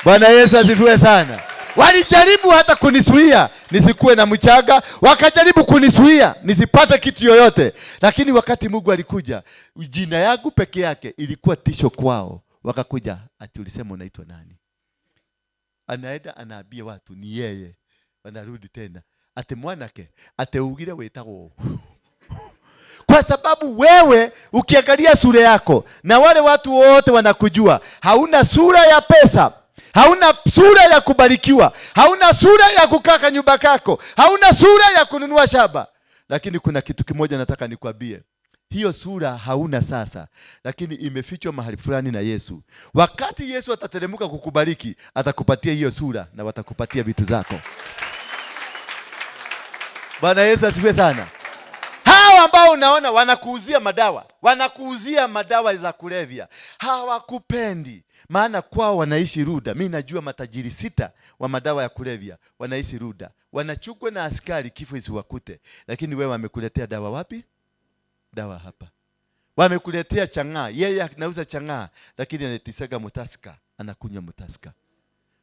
Bwana Yesu asifiwe sana. Walijaribu hata kunisuia nisikuwe na mchaga, wakajaribu kunisuia nisipate kitu yoyote. Lakini wakati Mungu alikuja, jina yangu peke yake ilikuwa tisho kwao. Wakakuja, ati ulisema unaitwa nani? Anaenda anaambia watu ni yeye. Wanarudi tena, ati mwanake ateugire wetagwo. Kwa sababu wewe ukiangalia sura yako na wale watu wote wanakujua, hauna sura ya pesa, hauna sura ya kubarikiwa, hauna sura ya kukaa nyumba kako, hauna sura ya kununua shamba. Lakini kuna kitu kimoja nataka nikwambie. Hiyo sura hauna sasa, lakini imefichwa mahali fulani na Yesu. Wakati Yesu atateremka kukubariki, atakupatia hiyo sura na watakupatia vitu zako. Bwana Yesu asifiwe sana. Hawa ambao unaona wanakuuzia madawa za kulevya, hawakupendi. Maana kwao wanaishi Ruda. Mimi najua matajiri 6 wa madawa ya kulevya wanaishi Ruda. Wanachukua na askari kifo isiwakute. Lakini wewe wamekuletea dawa wapi? Dawa hapa. Wamekuletea chang'aa. Yeye anauza chang'aa, lakini anatisaga mutaska, anakunywa mutaska.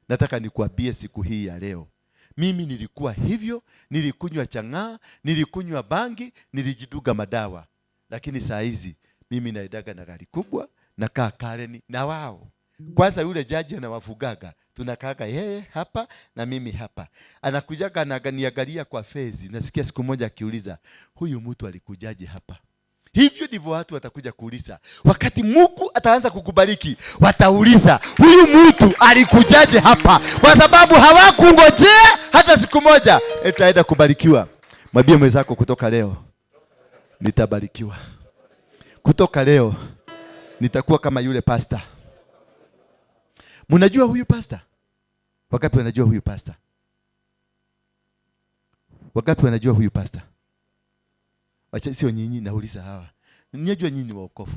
Nataka nikuambie siku hii ya leo, mimi nilikuwa hivyo, nilikunywa chang'aa, nilikunywa bangi, nilijiduga madawa. Lakini saa hizi mimi naidaga na gari kubwa, nakaa Kareni na wao. Kwanza yule jaji anawafugaga, tunakaaga yeye hapa na mimi hapa. Anakujaga ananiangalia kwa fezi. Nasikia siku moja akiuliza, huyu mtu alikujaje hapa? Hivyo ndivyo watu watakuja kuuliza. Wakati Mungu ataanza kukubariki, watauliza, huyu mtu alikujaje hapa? Kwa sababu hawakungojea hata siku moja etaenda kubarikiwa. Mwambie mwenzako, kutoka leo nitabarikiwa. Kutoka leo nitakuwa kama yule pastor. Mnajua huyu pastor? Wakati wanajua huyu pastor? Wakati wanajua huyu pastor? Wacha sio nyinyi, nauliza hawa. Ninajua nyinyi waokofu.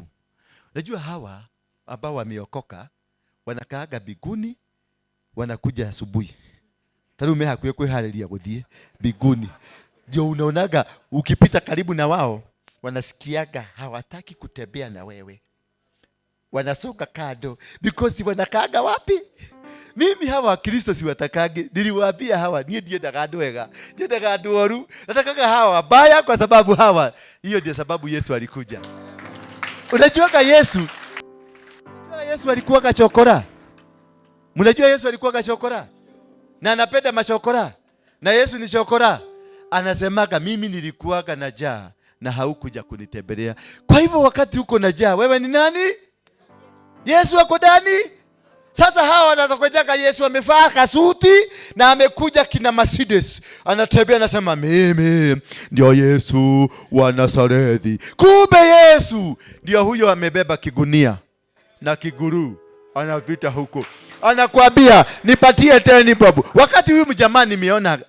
Najua hawa ambao wameokoka wanakaaga biguni, wanakuja asubuhi. Tarume hakuye kuhalelia guthie biguni. Ndio unaonaga ukipita karibu na wao, wanasikiaga hawataki kutembea na wewe. Wanasoka kado because wanakaaga wapi? Mimi hawa Kristo siwatakage. Niliwaambia hawa ndiye ndagado wega, ndiye ndagado oru. Natakaga hawa baya kwa sababu hawa. Hiyo ndio sababu Yesu alikuja. Unajuaga Yesu alikuwa kachokora. Mnajua Yesu alikuwa kachokora? Na anapenda mashokora. Na Yesu ni shokora. Anasemaga mimi nilikuwaga na njaa na haukuja kunitembelea. Kwa hivyo wakati uko na njaa, wewe ni nani? Yesu ako ndani. Sasa hawa wanatokojanga Yesu amevaa kasuti na amekuja kina Mercedes. Anatembea anasema mimi ndio Yesu wa Nazareti. Kumbe Yesu ndio huyo amebeba kigunia na kiguru. Anapita huko. Anakuambia nipatie 10 bob. Wakati huyu mjamaa nimeona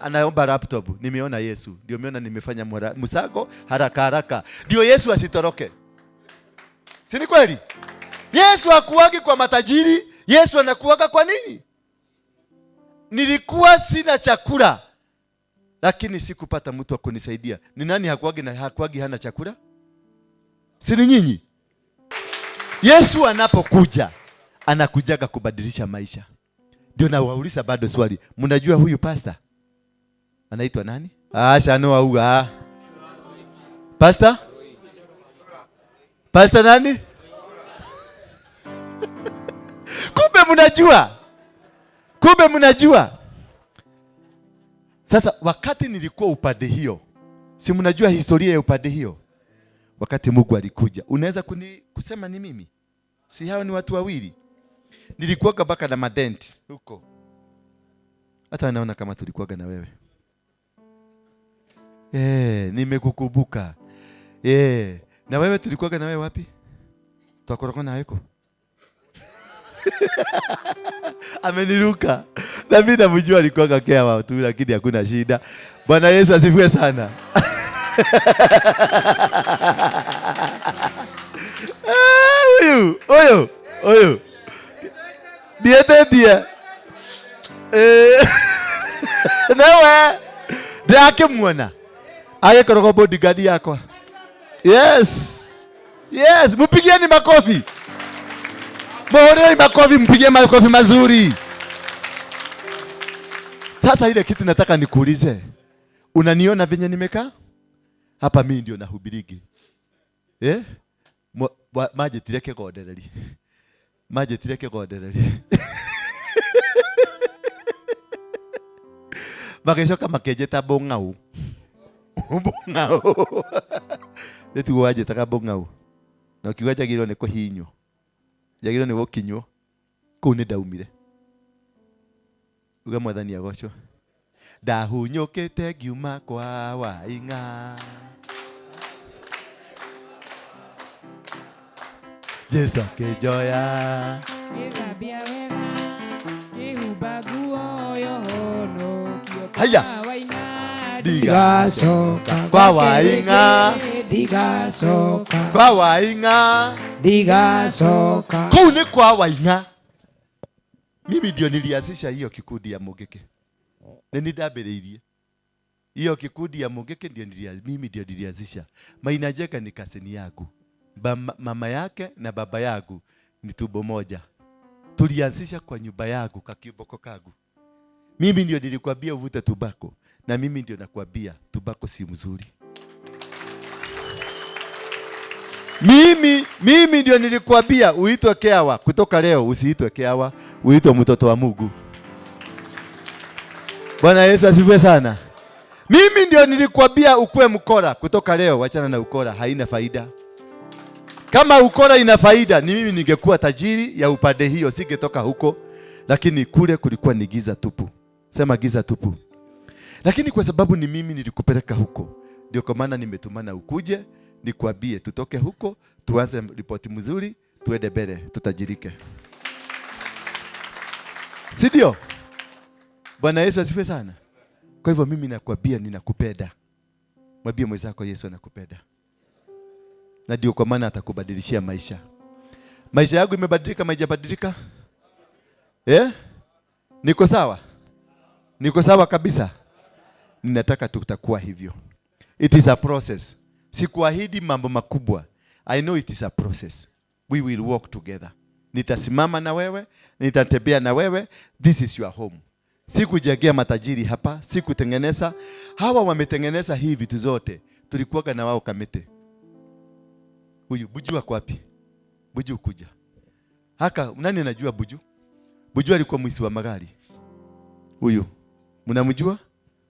anaomba laptop, nimeona Yesu. Ndio nimeona nimefanya msago haraka haraka. Ndio Yesu asitoroke. Si ni kweli? Yesu hakuagi kwa matajiri, Yesu anakuaga kwa nini? Nilikuwa sina chakula, lakini sikupata mtu wa kunisaidia. Ni nani hakuagi hana chakula? Si ni nyinyi? Yesu anapokuja, anakujaga kubadilisha maisha. Ndio nawauliza bado swali. Mnajua huyu pastor? Anaitwa nani? Shanoa huwa. Pastor? Pastor nani? Kumbe mnajua. Sasa wakati nilikuwa upande hiyo, si mnajua historia ya upande hiyo? Wakati Mungu alikuja, unaweza kusema ni mimi? Si hao ni watu wawili. Nilikuwa mpaka na madent huko. Hata naona kama tulikuwa na wewe. Nimekukumbuka. Na wewe tulikuwa na wewe wapi? Tukakoroka na weko. Ameniruka. Na mimi namjua alikuwa kakea watu lakini hakuna shida. Bwana Yesu asifiwe sana. Oyo. Dia. Nawe. Ndake muona. Aye koroko bodyguard yako. Yes, mpigieni makofi. Mohorei makofi, mpigie makofi mazuri. Sasa ile kitu nataka nikuulize. Unaniona venye nimekaa? Hapa mimi ndio nahubirigi. Maje tireke godereri. Mageshoka makejeta bongau. Ndetu waje taka bongau. Na ukiwaja giro ni kuhinyo. Jagiro ni gokinyo. Kuu ni daumire. Uga mwathani agocwo. Ndahunyukite ngiuma kwa Wainga. Jesu akijoya. Gĩthambia wega, kĩhumba nguo yohonokio Haya. Wainga. Digacoka Kwa Wainga. Digacoka. Kwa Wainga. Digacoka. Kuu ni kwa Wainga. Mimi ndio nilianzisha hiyo kikundi ya Mugeke. Na nidambĩrĩirie. Hiyo kikundi ya Mugeke mimi ndio nilianzisha. Maina Njega ni kaseni yangu. Mama yake na baba yangu ni tumbo moja. Tulianzisha kwa nyumba yangu kakiboko kangu. Mimi ndio nilikwambia uvute tubako na mimi ndio nakwambia tubako si mzuri. Mimi ndio nilikwambia uitwe keawa, kutoka leo usiitwe keawa, uitwe mtoto wa Mungu. Bwana Yesu asifiwe sana. Mimi ndio nilikwambia ukue mkora, kutoka leo wachana na ukora, haina faida. Kama ukora ina faida, ni mimi ningekuwa tajiri ya upande hiyo, singetoka huko, lakini kule kulikuwa ni giza tupu. Sema giza tupu. Lakini kwa sababu ni mimi nilikupeleka huko, ndio kwa maana nimetumana ukuje, nikwambie tutoke huko, tuanze ripoti mzuri, tuende mbele, tutajirike. Si ndio? Bwana Yesu asifiwe sana. Kwa hivyo mimi nakwambia ninakupenda. Mwambie mwenzako Yesu anakupenda. Na ndio kwa maana atakubadilishia maisha. Maisha yangu imebadilika, haijabadilika? Niko sawa? Niko sawa kabisa. Ninataka tutakuwa hivyo. It is a process. Sikuahidi mambo makubwa. I know it is a process. We will walk together. Nitasimama na wewe, nitatembea na wewe. This is your home. Sikujengea matajiri hapa, sikutengeneza. Hawa wametengeneza hii vitu zote. Tulikuwa na wao kamete. Huyu Buju wako wapi? Buju kuja. Haka nani anajua Buju? Buju alikuwa mwizi wa magari. Huyu. Mnamjua?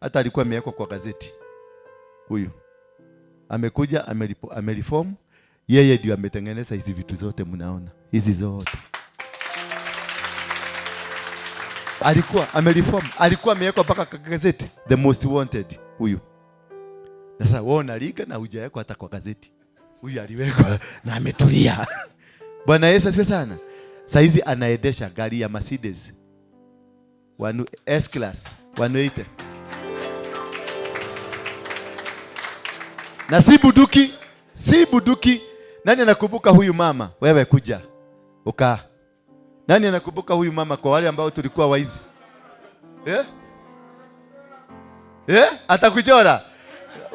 Hata alikuwa amewekwa kwa gazeti. Huyu. Amekuja ameriform. Yeye ndio ametengeneza hizi vitu zote mnaona. Hizi zote. Alikuwa amereform, alikuwa amewekwa mpaka gazeti the most wanted huyu. Sasa wewe unaliga na hujawekwa hata kwa gazeti. Huyu aliwekwa na ametulia. Bwana Yesu asifiwe sana. Sasa hizi anaendesha gari ya Mercedes. S class 180. Na si buduki. Nani anakumbuka huyu mama? Wewe kuja. Ukaa. Nani anakumbuka huyu mama kwa wale ambao tulikuwa waizi? Atakuchora.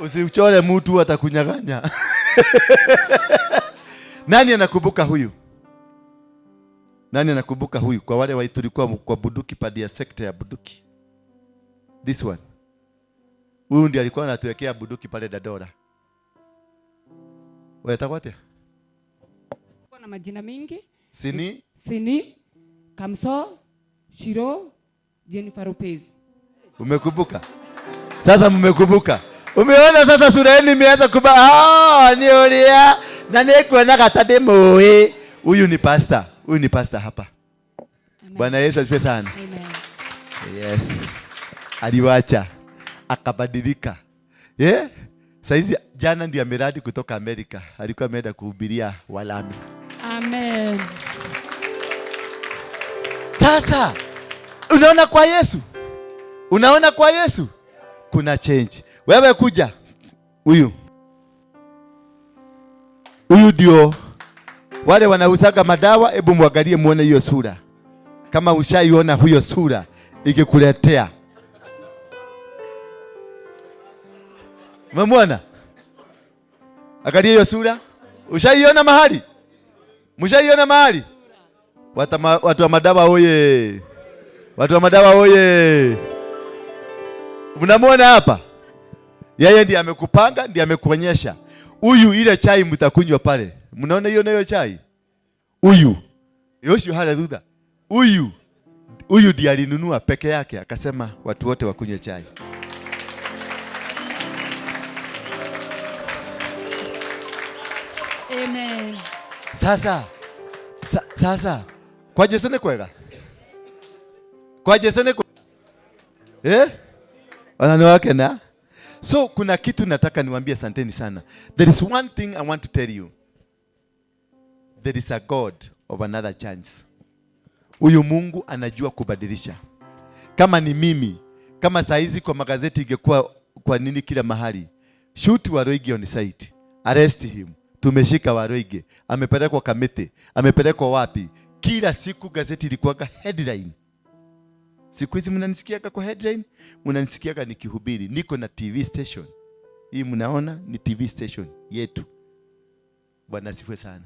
Usichore mtu atakunyang'anya. Nani anakumbuka huyu? Nani anakumbuka huyu kwa wale tulikuwa kwa buduki padi ya sekta ya buduki? This one. Huyu ndiye alikuwa anatuwekea buduki pale Dadora. Wewe utakwate? Kuna majina mingi. Sini, Kamso, Shiro, Jennifer Lopez. Umekumbuka? Sasa mmekumbuka. Umeona sasa sura yenu imeanza niolia na nikuona katade moe. Huyu ni pastor hapa. Bwana Yesu asifiwe sana. Amen. Yes. Aliwacha akabadilika. Saizi jana ndiye ameradi kutoka Amerika. Alikuwa ameenda kuhubiria Walami. Amen. Sasa unaona kwa Yesu kuna change. Wewe kuja. Huyu ndio wale wanauzaga madawa, hebu muangalie muone hiyo sura. Kama ushaiona huyo sura ikikuletea. Umemwona? Angalia hiyo sura. Ushaiona mahali? Mshaiona mahali? Watu wa madawa oye. Watu wa madawa oye. Mnamwona hapa? Yeye ndiye amekupanga, ndiye amekuonyesha. Huyu ile chai mtakunywa pale. Mnaona hiyo chai? Huyu. Yoshua haleluya. Huyu ndiye alinunua peke yake akasema watu wote wakunywe chai. Amen. Sasa kwa Yesu ni kwega. Kwa Yesu ni wanawake na so kuna kitu nataka niwaambie, asanteni sana. There is one thing I want to tell you. There is a God of another chance. Huyu Mungu anajua kubadilisha. Kama ni mimi, kama saizi kwa magazeti ingekuwa kwa nini kila mahali. Shoot Waruingi on site. Arrest him. Tumeshika Waruingi. Amepelekwa Kamete. Amepelekwa wapi? Kila siku gazeti ilikuwa headline. Siku hizi mnanisikiaga kwa headline, mnanisikiaga nikihubiri. Niko na TV station. Hii mnaona ni TV station yetu. Bwana asifiwe sana.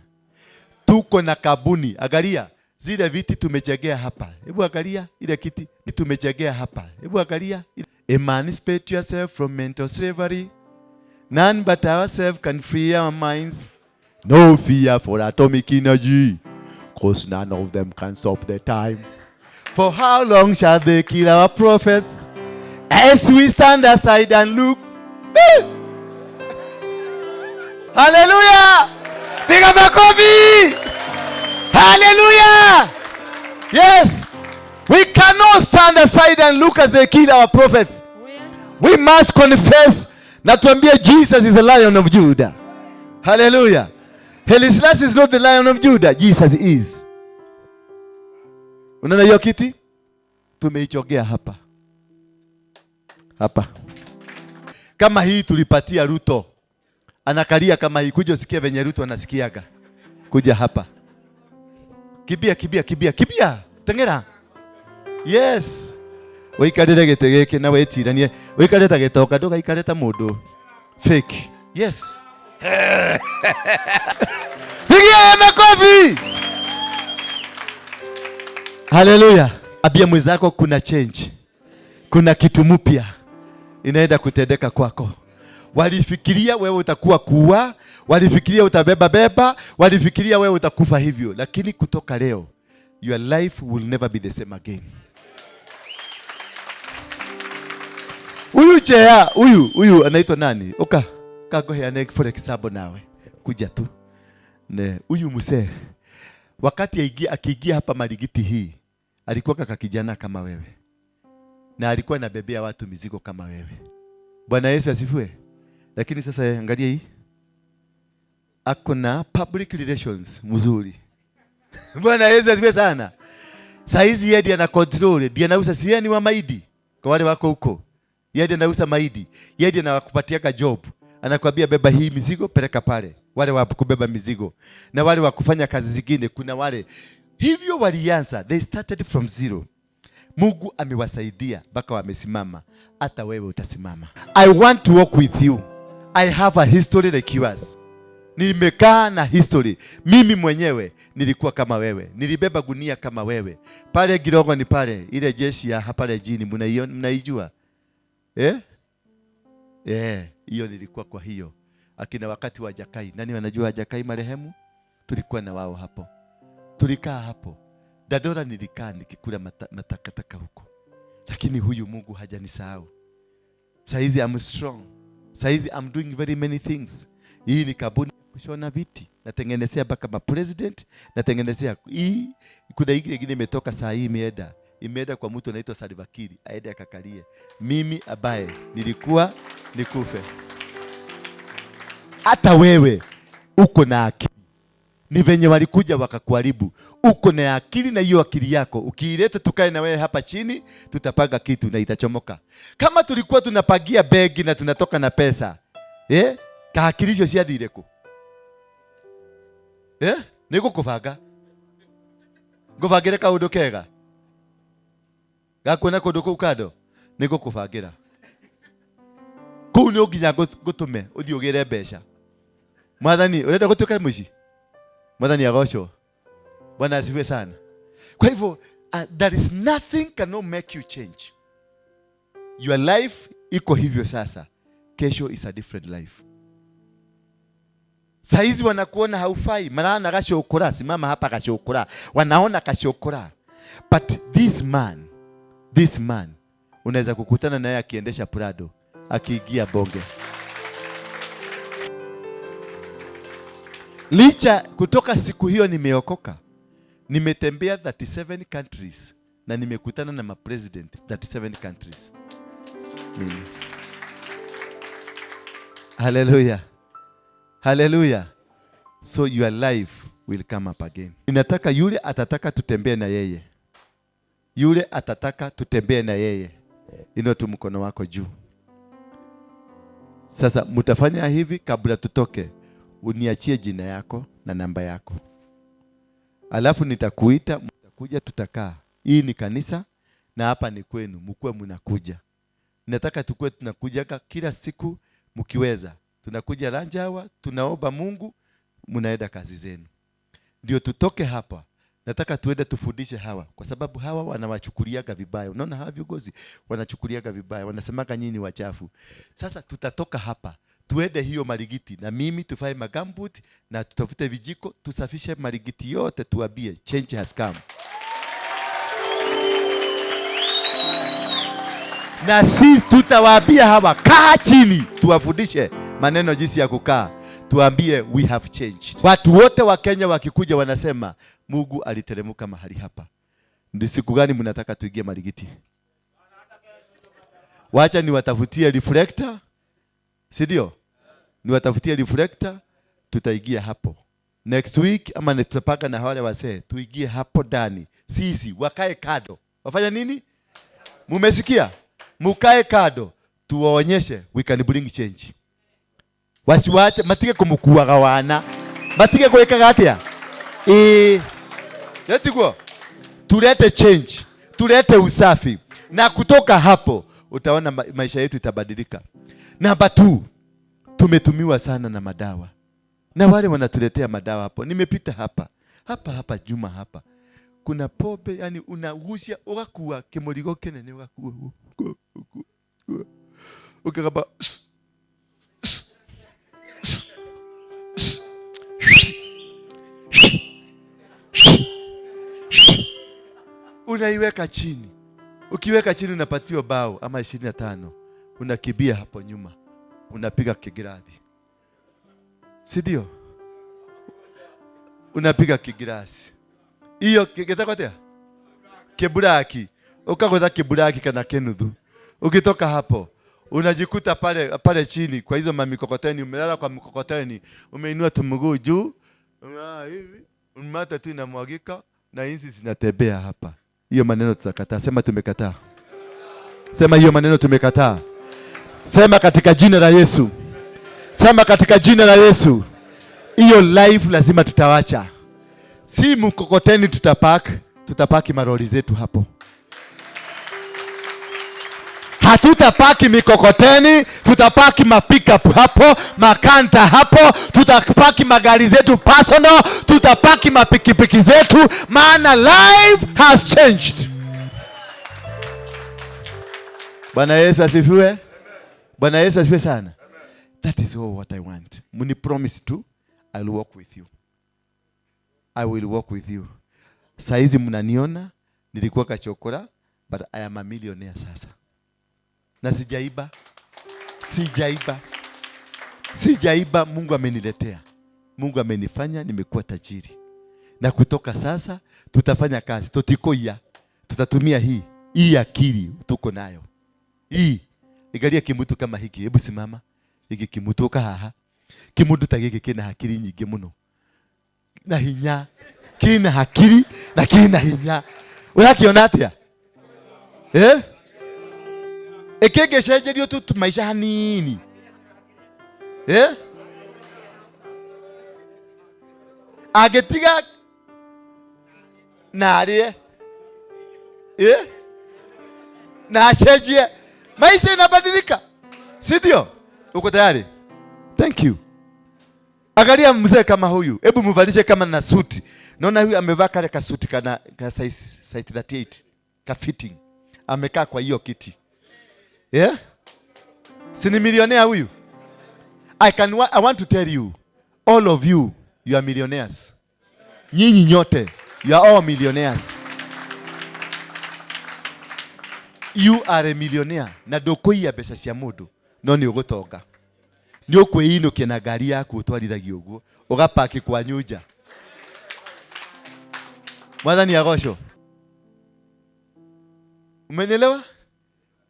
Tuko na kabuni. Angalia zile viti tumejegea hapa. Hebu angalia ile kiti tumejegea hapa. Hebu angalia. Emancipate yourself from mental slavery. None but ourselves can free our minds. No fear for atomic energy, 'cause none of them can stop the time. For how long shall they kill our prophets as we stand aside and look? Hallelujah! Piga makofi! Hallelujah! Yes! We cannot stand aside and look as they kill our prophets. Oh, yes. We must confess na tuambie Jesus is the Lion of Judah. Hallelujah! Helislas is not the Lion of Judah. Jesus is. Unaona hiyo kiti? Tumeichogea hapa. Hapa. Kama hii tulipatia Ruto. Anakalia kama hii. Kuja usikie venye Ruto anasikiaga. Kuja hapa. Kibia. Tengera. Yes. Waikarire gite giki na wetiranie. Waikareta gitoka ndoga ikareta mundu fake. Yes. Pigia makofi. Hallelujah. Abia mwenzako kuna change. Kuna kitu mpya inaenda kutendeka kwako. Walifikiria wewe utakuwa kuwa, walifikiria utabeba, walifikiria wewe utakufa hivyo, lakini kutoka leo your life will never be the same again. Huyu anaitwa nani? Kago ya neck for example nawe. Kuja tu. Ne, huyu mzee wakati akiingia hapa Marikiti hii alikuwa kaka kijana kama wewe. Na alikuwa anabebea watu mizigo kama wewe. Bwana Yesu asifiwe. Lakini sasa angalia hii. Ako na public relations mzuri. Bwana Yesu asifiwe sana. Saizi yeye ndiye ana control, ndiye anauza siani wa maidi. Kwa wale wako huko. Yeye ndiye anauza maidi. Yeye ndiye anakupatia job. Anakuambia beba hii mizigo peleka pale. Wale wa kubeba mizigo. Na wale wa kufanya kazi zingine kuna wale. Hivyo walianza. They started from zero. Mungu amewasaidia mpaka wamesimama. Hata wewe utasimama. I want to walk with you. I have a history like yours. Nimekaa na history. Mimi mwenyewe nilikuwa kama wewe. Nilibeba gunia kama wewe. Pale Girogo ni pale. Ile jeshi ya hapa jini mnaijua? Hiyo nilikuwa kwa hiyo. Akina wakati wa Jakai. Nani wanajua Jakai marehemu? Tulikuwa na wao hapo. Tulikaa hapo. Dadora nilikaa nikikula matakataka huko. Lakini huyu Mungu hajanisahau. Saizi I'm strong. Saizi I'm doing very many things. Hii ni kabuni kushona viti. Natengenezea mpaka ma president. Natengenezea hii. Kuna hii nyingine imetoka saa hii imeenda kwa mtu anaitwa Salivakiri. Aende akakalie. Mimi abaye nilikuwa nikufe. Hata wewe uko na akili. Ni venye walikuja wakakuharibu. Uko na akili na hiyo akili yako. Ukiileta tukae na wewe hapa chini, tutapaga kitu na itachomoka. Kama tulikuwa tunapagia begi na tunatoka na pesa. Kahakilisho cia thireko. Niko kufaga. Nguvagire kaundu kega. Gakwena kundu kuu kado. Niko kufagira. Kuu ni uginya gutume uthii ugire mbeca. Mwathani urenda gutuka muici? Mwathani agocwo. Bwana asifiwe sana. Kwa hivyo there is nothing cannot make you change. Your life iko hivyo sasa. Kesho is a different life. Saizi wanakuona haufai. Manaona kashokora. Simama hapa kashokora. Wanaona kashokora. But this man unaweza kukutana naye akiendesha Prado, akiingia bonge. Licha kutoka siku hiyo nimeokoka. Nimetembea 37 countries na nimekutana na ma president 37 countries. Hallelujah. Hallelujah. So your life will come up again. Ninataka yule atataka tutembee na yeye. Yule atataka tutembee na yeye. Inua tu mkono wako juu. Sasa mtafanya hivi kabla tutoke. Uniachie jina yako na namba yako. Alafu nitakuita, mtakuja tutakaa. Hii ni kanisa na hapa ni kwenu, mkuwe mnakuja. Nataka tukue tunakuja kila siku mkiweza. Tunakuja lunch hour, tunaomba Mungu, mnaenda kazi zenu. Ndio tutoke hapa. Nataka tuende tufundishe hawa kwa sababu hawa wanawachukuliaga vibaya. Unaona hawa viongozi wanachukuliaga vibaya, wanasemaga nyinyi wachafu. Sasa tutatoka hapa. Tuende hiyo Marikiti na mimi tufae magambut na tutafute vijiko, tusafishe Marikiti yote, tuambie change has come. Na sisi tutawaambia hawa kaa chini, tuwafundishe maneno jinsi ya kukaa. Tuambie we have changed. Watu wote wa Kenya wakikuja wanasema Mungu aliteremka mahali hapa. Ndi siku gani mnataka tuingie Marikiti? Wacha niwatafutie reflector. Si ndio? Niwatafutie reflector, tutaingia hapo. Next week ama tutapanga na wale wasee tuingie hapo ndani. Sisi wakae kado. Wafanya nini? Mumesikia? Mukae kado, tuwaonyeshe we can bring change. Wasiwache matige kumukuaga wana. Matige kuweka atia. Yatiguo. Tulete change, tulete usafi. Na kutoka hapo utaona maisha yetu itabadilika. Namba 2, tumetumiwa sana na madawa. Na wale wanatuletea madawa hapo. Nimepita hapa Juma hapa. Kuna pombe, yani unagusia ugakuwa kimurigo kinene ugakuwa. Ukagaba unaiweka chini. Ukiweka chini unapatiwa bao ama 25. Unakibia hapo nyuma. Unapiga kigiradhi. Si ndio? unapiga kigirasi. Hiyo kitakotea kiburaki. Ukagotha kiburaki kana kenuthu. Ukitoka hapo unajikuta pale chini kwa hizo mamikokoteni, umelala kwa mikokoteni, umeinua tumguu juu, hivi, mata tu inamwagika na hizi zinatembea hapa. Hiyo maneno tutakataa. Sema tumekataa. Sema hiyo maneno tumekataa. Sema katika jina la Yesu. Sema katika jina la Yesu. Hiyo life lazima tutawacha. Si mkokoteni tutapaki maroli zetu hapo. Hatutapaki mikokoteni, tutapaki mapickup hapo, makanta hapo, tutapaki magari zetu personal, tutapaki mapikipiki zetu, maana life has changed. Bwana Yesu asifiwe. Bwana Yesu asifiwe sana. That is all what I want. Muni promise to, I will walk with you. I will walk with you. Saizi mnaniona, nilikuwa kachokora, but I am a millionaire sasa. Na sijaiba, Mungu ameniletea. Mungu amenifanya nimekuwa tajiri. Na kutoka sasa tutafanya kazi, totikoia. Tutatumia hii akili tuko nayo. Igalia kimutu kama hiki, hebu simama. Hiki kimutu kahaha. Kimutu tagike kina akili nyingi muno. Na hinya, kina akili na kina hinya. Unakiona atia? Ekege shejerio tu maisha hanini. Agetiga narie. Na sheje. Maisha inabadilika. Si ndio? Uko tayari? Thank you. Angalia mzee kama huyu. Hebu mvalishe kama na suti. Naona huyu amevaa kale kasuti kana size 38. Ka fitting. Amekaa kwa hiyo kiti. Si ni millionaire huyu? I want to tell you, all of you are millionaires. Nyinyi nyote, you are all millionaires. You are a millionaire. Na dokoia pesa cia mundu, no ni ugutonga. Ni ukwiinukia na gari yaku utwarithagio uguo, ugapaki kwa nyuja. Mwathani agocwo. Umenielewa?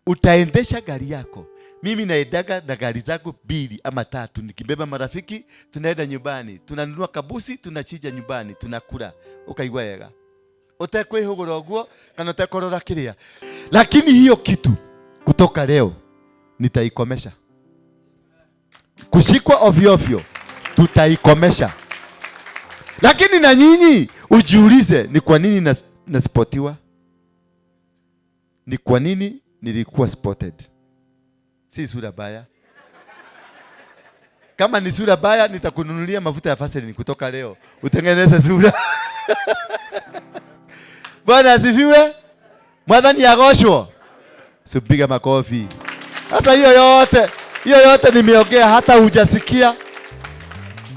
Utaendesha gari yako. Mimi naendaga na gari zangu 2 ama 3. Nikibeba marafiki, tunaenda nyumbani. Tunanunua kabusi, tunachija nyumbani, tunakula. Ukaigwa yega. Utakwihugura uguo, kana utakorora kiria. Lakini hiyo kitu kutoka leo nitaikomesha. Kushikwa ovyo tutaikomesha. Lakini na nyinyi ujiulize, ni kwa nini nasipotiwa? Ni kwa nini nilikuwa spotted? Si sura baya. Kama ni sura baya, nitakununulia mafuta ya Vaseline kutoka leo. Utengeneze sura. Bwana asifiwe. Mwathani agoshwo. Sipiga makofi. Sasa hiyo yote nimeongea hata hujasikia.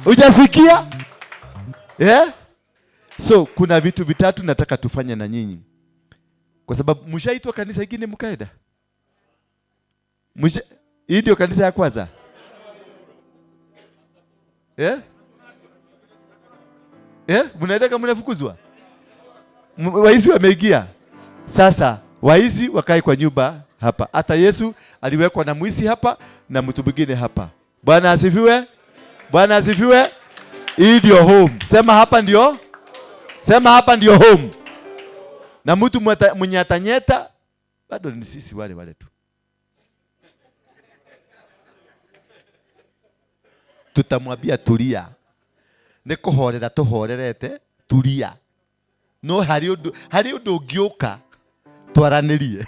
Hujasikia? So kuna vitu vitatu nataka tufanye na nyinyi. Kwa sababu mshaitwa kanisa ingine mkaenda. Hii ndio kanisa ya kwanza. Mnaenda kama mnafukuzwa. Waizi wameingia. Sasa waizi wakae kwa nyumba hapa. Hata Yesu aliwekwa na mwizi hapa na mtu mwingine hapa. Bwana asifiwe. Bwana asifiwe. Hii ndio home. Sema hapa ndio. Sema hapa ndio home. Na mtu mwenye atanyeta bado ni sisi wale tu. Tutamwambia tulia. Nikuhorera tuhorerete tulia. No hari undu ungioka twaranirie.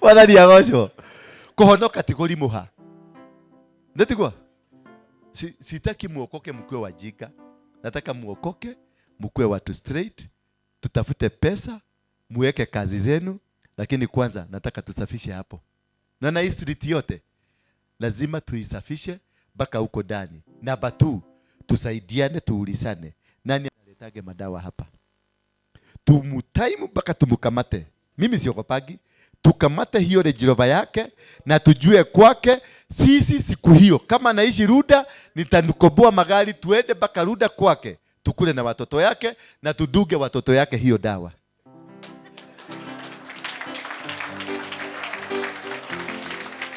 Wathani agocwo. Kuhonoka tiguri muha. Ndetigwa. Sitaki muokoke mkwe wajika. Nataka muokoke mkwe watu straight. Tutafute pesa, muweke kazi zenu, lakini kwanza nataka tusafishe hapo. Na hii street yote lazima tuisafishe mpaka huko ndani. Namba 2, tusaidiane, tuulisane. Nani analetage madawa hapa? Tumutaimu mpaka tumukamate. Mimi siokopagi. tukamate hiyo Range Rover yake na tujue kwake. Sisi siku hiyo kama naishi Ruda, nitanukoboa magari tuende mpaka Ruda kwake, tukule na watoto yake na tuduge watoto yake hiyo dawa.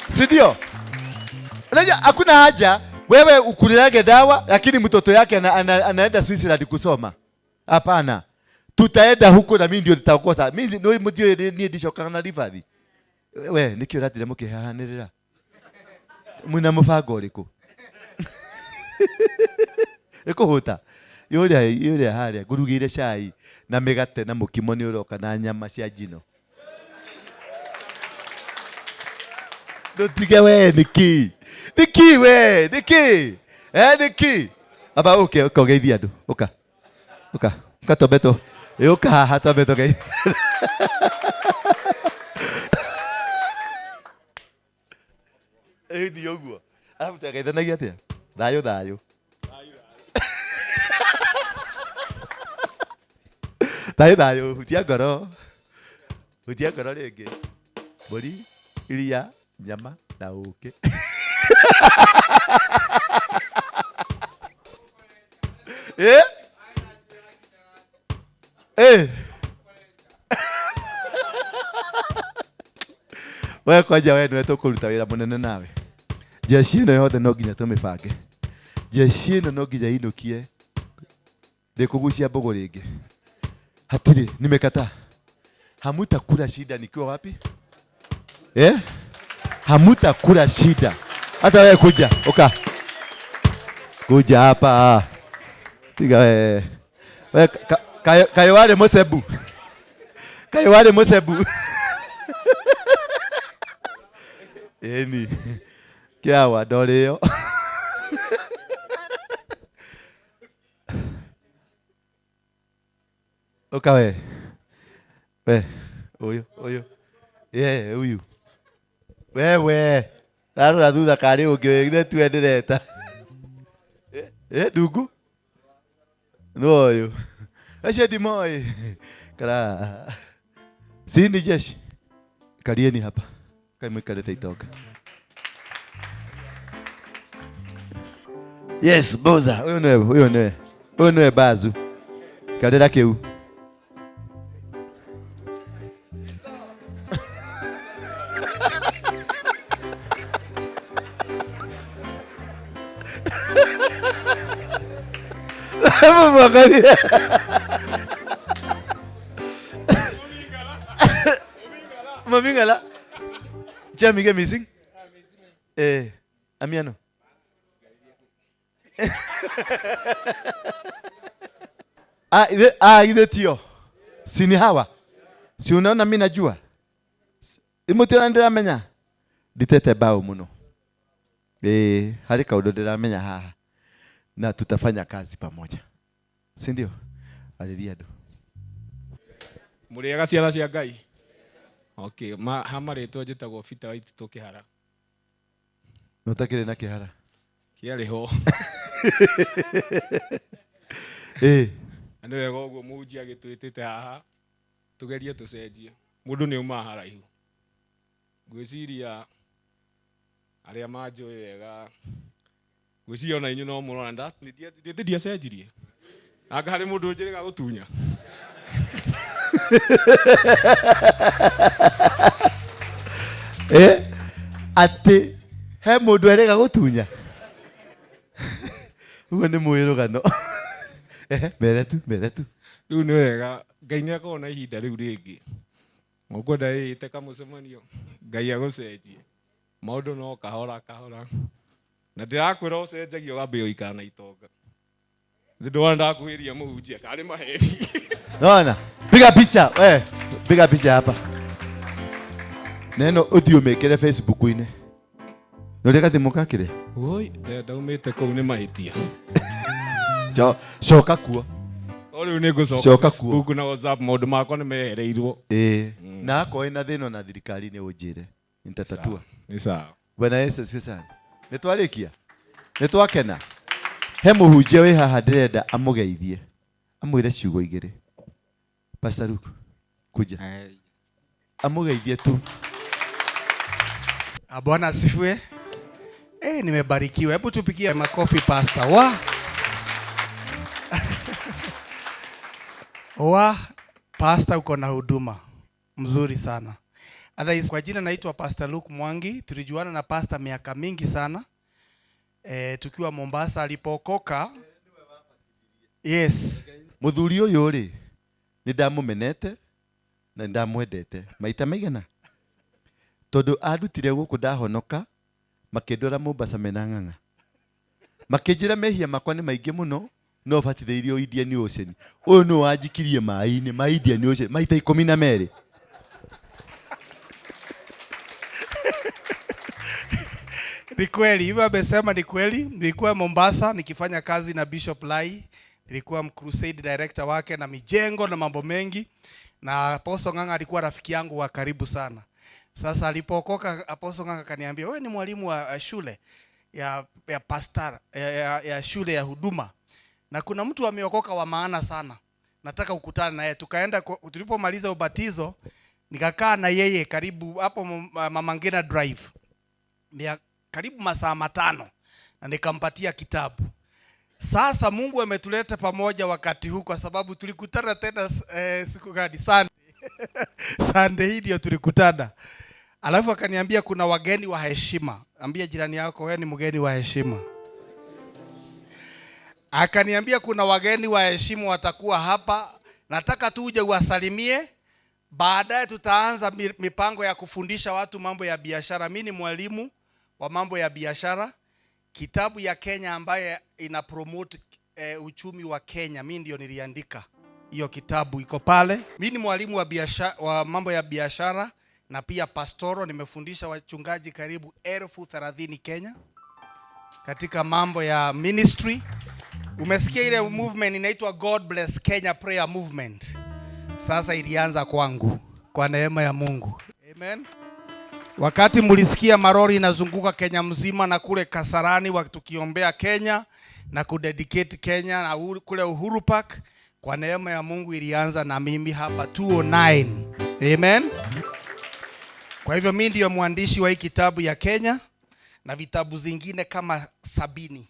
Sidio? Unajua hakuna haja wewe ukulilage dawa lakini mtoto yake anaenda Switzerland kusoma. Hapana. Tutaenda huko na mimi ndio nitakosa. Mimi ndio ni ndishoka na rifadhi. We nikio ratire mukihahanirira. Mwina mubango uriku. Eko huta. Yule haria gurugire cai na migate na mukimo ni uroka na nyama cia njino. Ndotige we niki. Niki we, niki. Niki. Aba okay, ugeithia andu. Uka. Tobeto. Uka haha tobeto gai. Ni uguo. Alafu tugeithanagia atia? Thayo. Thayo, hutia ngoro ringi. Mburi, iria, nyama na uke. Wewe kwaja wewe ndio tukuruta wira munene nawe. Jeshi ino yothe no nginya tumibange. Jeshi ino no nginya inukie. Ndikugucia mbogo ringi. Hatiri, nimekataa. Hamutakula shida nikiwa wapi? Hamutakula shida. Hata wewe kuja, kuja hapa. Tiga wewe. Wewe kayowale Mosebu. Kayowale Mosebu. Eni. Kia wadoleo. We. Uyu. Uyu. Wewe. Raro thutha kari ungiwigire tuendereta. Dungu. No uyu. Acha dimoi. Kara. Sindi jeshi. Karieni hapa. Kaimwikarete itoka. Yes, boza. Huyo niwe bazu. Kadera keu. Mamingala. Jamige missing? Amiano. Ile tio. Sini hawa. Si unaona mimi najua. Imutira ndiramenya. Ditete bao muno. Hari kaudo ndiramenya haha. Na tutafanya kazi pamoja. Si ndio? Haleluya. Muriaga ciana cia Ngai. Okay, hamaretwo njitagwo Peter White tukihara. Nutakire na kihara. Kiari ho. Ande wega uguo munji agitwitite haha. Tugerie tucenjie. Mundu ni uma haraihu. Gwiciria aria manjoe wega. Gwiciria ona inyu no murona ndia cenjirie. Anga hari mundu njirega gutunya. Ati he mundu erega gutunya. Ugo ni mwirugano. Meretu. Riu ni wega Ngai ni akona ihinda riu ringi. Ngokwenda ite kamucemanio Ngai agucenjie. Maundu no kahora. Na ndirakwira ucenjagio gambe uikara na itonga. Ndio ndakuhiria muhunjia kari maheri. Naona. Piga picha hapa. Neno audio mekere Facebook-ini. Nureka timukakire. Oi, ndaumite kou ni mahitia. Coka kuo. Riu ni ngucoka Facebook na WhatsApp maundu makwa ni mehereirwo. Na ako ina thino na thirikari ni unjire. Nitatatua. Ni sawa. Bwana Yesu sana. Nitwarikia. Nitwakena. He muhunjia wi haha ndirenda amugeithie. Amwire ciugo igiri. Pastor Luke, kuja. Amugeithie tu. Bwana asifiwe. Nimebarikiwa. Hebu tupigie makofi pastor. Pastor uko na huduma mzuri sana. Kwa jina naitwa Pastor Luke Mwangi. Tulijuana na pastor miaka mingi sana. Tukiwa Mombasa alipookoka. Yes. Muthuri uyu ri ni ndamumenete na ndamwendete maita maigana tondu arutire guku ndahonoka makindora Mombasa menanganga makinjira mehia makwa ni maingi muno no batitheirio Indian Ocean uyu no wanjikirie mai-ini ma Indian Ocean maita 12. Ni kweli, hivyo amesema ni kweli. Nilikuwa Mombasa nikifanya kazi na Bishop Lai. Nilikuwa crusade director wake na mijengo na mambo mengi. Na Apostle Nganga alikuwa rafiki yangu wa karibu sana. Sasa alipookoka Apostle Nganga kaniambia, "Wewe ni mwalimu wa shule ya pastor ya shule ya huduma. Na kuna mtu ameokoka wa maana sana. Nataka ukutane naye." Tukaenda tulipomaliza ubatizo, nikakaa na yeye karibu hapo Mama Ngina Drive. Karibu masaa 5 na nikampatia kitabu. Sasa Mungu ametuleta pamoja wakati huu kwa sababu tulikutana tena siku gani? Sunday. Sunday hii ndio tulikutana. Alafu akaniambia kuna wageni wa heshima. Ambia jirani yako wewe ni mgeni wa heshima. Akaniambia kuna wageni wa heshima watakuwa hapa. Nataka tu uje uwasalimie. Baadaye tutaanza mipango ya kufundisha watu mambo ya biashara. Mimi ni mwalimu wa mambo ya biashara. Kitabu ya Kenya ambaye ina promote uchumi wa Kenya, mimi ndio niliandika. Hiyo kitabu iko pale. Mimi ni mwalimu wa biashara, wa mambo ya biashara na pia pastoro. Nimefundisha wachungaji karibu 30,000 Kenya katika mambo ya ministry. Umesikia ile movement inaitwa God Bless Kenya Prayer Movement. Sasa ilianza kwangu kwa neema ya Mungu. Amen. Wakati mulisikia marori inazunguka Kenya mzima na kule Kasarani tukiombea Kenya na kudedicate Kenya na kule Uhuru Park, kwa neema ya Mungu ilianza na mimi hapa 2009. Amen. Kwa hivyo mimi ndio mwandishi wa hii kitabu ya Kenya na vitabu zingine kama 70.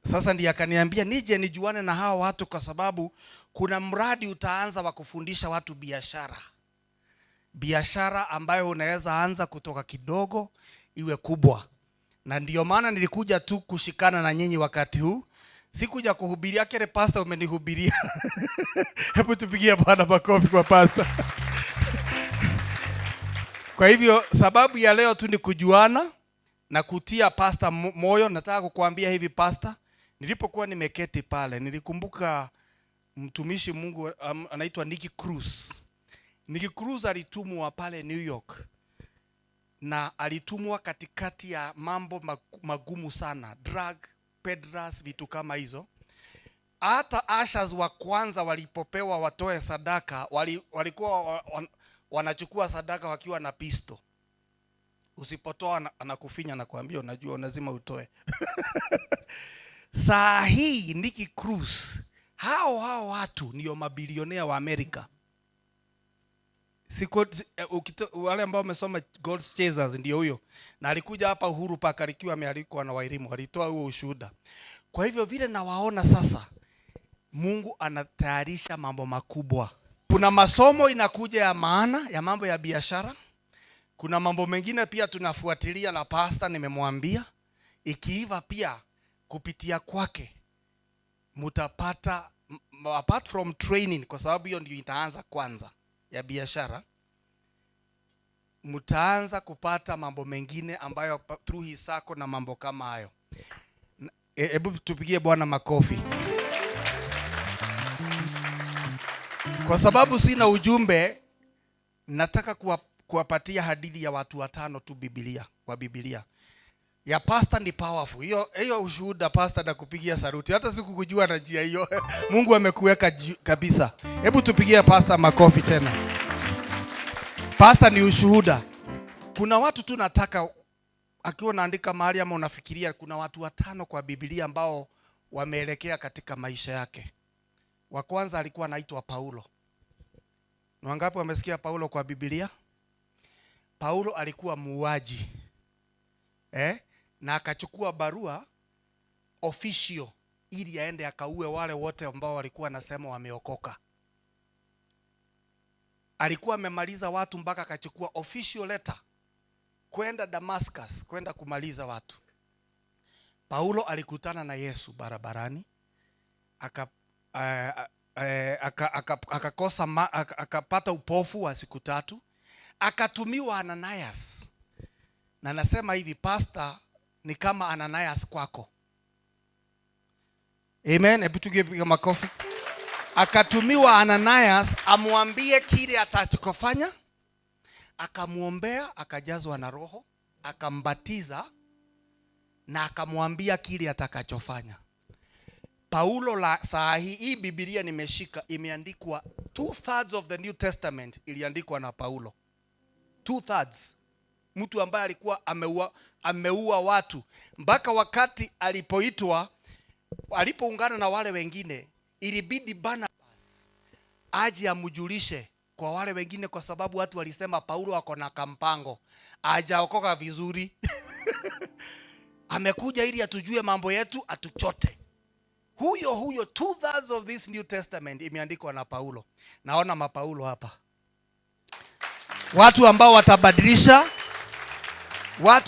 Sasa ndiye akaniambia nije nijuane na hao watu kwa sababu kuna mradi utaanza wa kufundisha watu biashara. Biashara ambayo unaweza anza kutoka kidogo iwe kubwa. Na ndiyo maana nilikuja tu kushikana na nyinyi wakati huu. Sikuja kuhubiria kile pastor umenihubiria. Hebu tupigie Bwana makofi kwa pastor. Kwa hivyo sababu ya leo tu ni kujuana na kutia pastor moyo. Nataka kukuambia hivi pastor, nilipokuwa nimeketi pale nilikumbuka mtumishi Mungu anaitwa Nicky Cruz. Nicky Cruz alitumwa pale New York. Na alitumwa katikati ya mambo magumu sana, drug peddlers, vitu kama hizo. Hata ushers wa kwanza walipopewa watoe sadaka, walikuwa wanachukua sadaka wakiwa na pisto. Usipotoa anakufinya na kuambia unajua lazima utoe. Saa hii Nicky Cruz, hao watu ndio mabilionea wa Amerika. Wale ambao wamesoma Gold Chasers ndio huyo. Na alikuja hapa Uhuru Park alikiwa amealikwa na waelimu, alitoa huo ushuhuda. Kwa hivyo vile nawaona sasa, Mungu anatayarisha mambo makubwa. Kuna masomo inakuja ya maana ya mambo ya biashara. Kuna mambo mengine pia tunafuatilia na pastor nimemwambia. Ikiiva pia kupitia kwake mutapata apart from training, kwa sababu hiyo ndio itaanza kwanza ya biashara, mtaanza kupata mambo mengine ambayo through his circle na mambo kama hayo. Hebu tupigie Bwana makofi. Kwa sababu sina ujumbe, nataka kuwapatia hadithi ya watu 5 tu kwa Biblia. Ya pastor ni powerful. Hiyo ushuhuda pastor na kupigia saruti. Hata sikukujua na njia hiyo. Mungu amekuweka kabisa. Hebu tupigie pastor makofi tena. Pastor ni ushuhuda. Kuna watu tu nataka akiwa naandika mahali ama unafikiria kuna watu 5 kwa Biblia ambao wameelekea katika maisha yake. Wa kwanza alikuwa anaitwa Paulo. Ni wangapi wamesikia Paulo kwa Biblia? Paulo alikuwa muuaji. Na akachukua barua official ili aende akaue wale wote ambao walikuwa nasema wameokoka. Alikuwa amemaliza watu mpaka akachukua official letter kwenda Damascus kwenda kumaliza watu. Paulo alikutana na Yesu barabarani, akapata upofu wa siku 3, akatumiwa Ananias. Na nasema hivi, pastor ni kama Ananias kwako. Amen. Hebu tupigie makofi. Akatumiwa Ananias amwambie kile atakachofanya, akamuombea, akajazwa na Roho, akambatiza na akamwambia kile atakachofanya. Paulo la saa hii Biblia nimeshika imeandikwa 2/3 of the New Testament iliandikwa na Paulo. 2/3. Mtu ambaye alikuwa ameua watu mpaka wakati alipoungana na wale wengine ilibidi Barnabas aje amjulishe kwa wale wengine, kwa sababu watu walisema Paulo ako na kampango, hajaokoka vizuri. Amekuja ili atujue mambo yetu, atuchote. Huyo 2/3 of this New Testament imeandikwa na Paulo. Naona mapaulo hapa, watu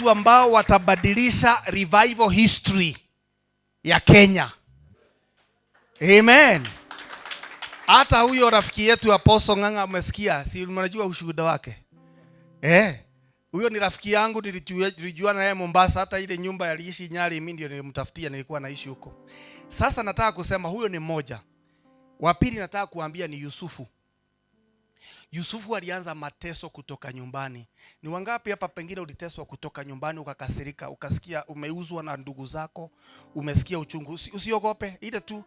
ambao watabadilisha revival history ya Kenya. Amen. Hata huyo rafiki yetu Apostle Ng'ang'a umesikia, si mnajua ushuhuda wake? Huyo ni rafiki yangu, nilijua na yeye Mombasa, hata ile nyumba aliishi Nyali mimi ndio nilimtafutia, nilikuwa naishi huko. Sasa nataka kusema huyo ni mmoja. Wa pili nataka kuambia ni Yusufu. Yusufu alianza mateso kutoka nyumbani. Ni wangapi hapa pengine uliteswa kutoka nyumbani, ukakasirika, ukasikia umeuzwa na ndugu zako, umesikia uchungu? Usiogope, ile tu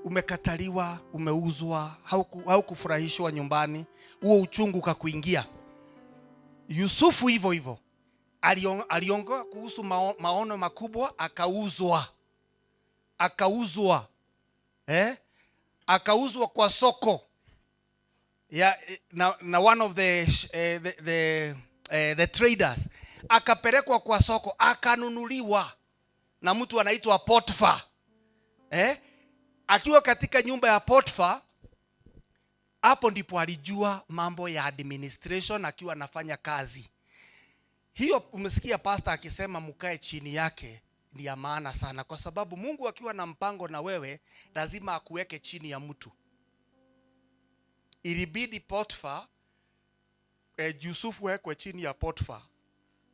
umekataliwa, umeuzwa, haukufurahishwa nyumbani, huo uchungu ukakuingia. Yusufu hivyo aliongea kuhusu maono makubwa, akauzwa. Akauzwa kwa soko na one of the traders, akapelekwa kwa soko, akanunuliwa na mtu anaitwa Potifa. Akiwa katika nyumba ya Potifa, hapo ndipo alijua mambo ya administration akiwa anafanya kazi. Hiyo umesikia pastor akisema mkae chini yake, ni ya maana sana, kwa sababu Mungu akiwa na mpango na wewe lazima akuweke chini ya mtu. Ilibidi Potifa, Yusufu wekwe chini ya Potifa.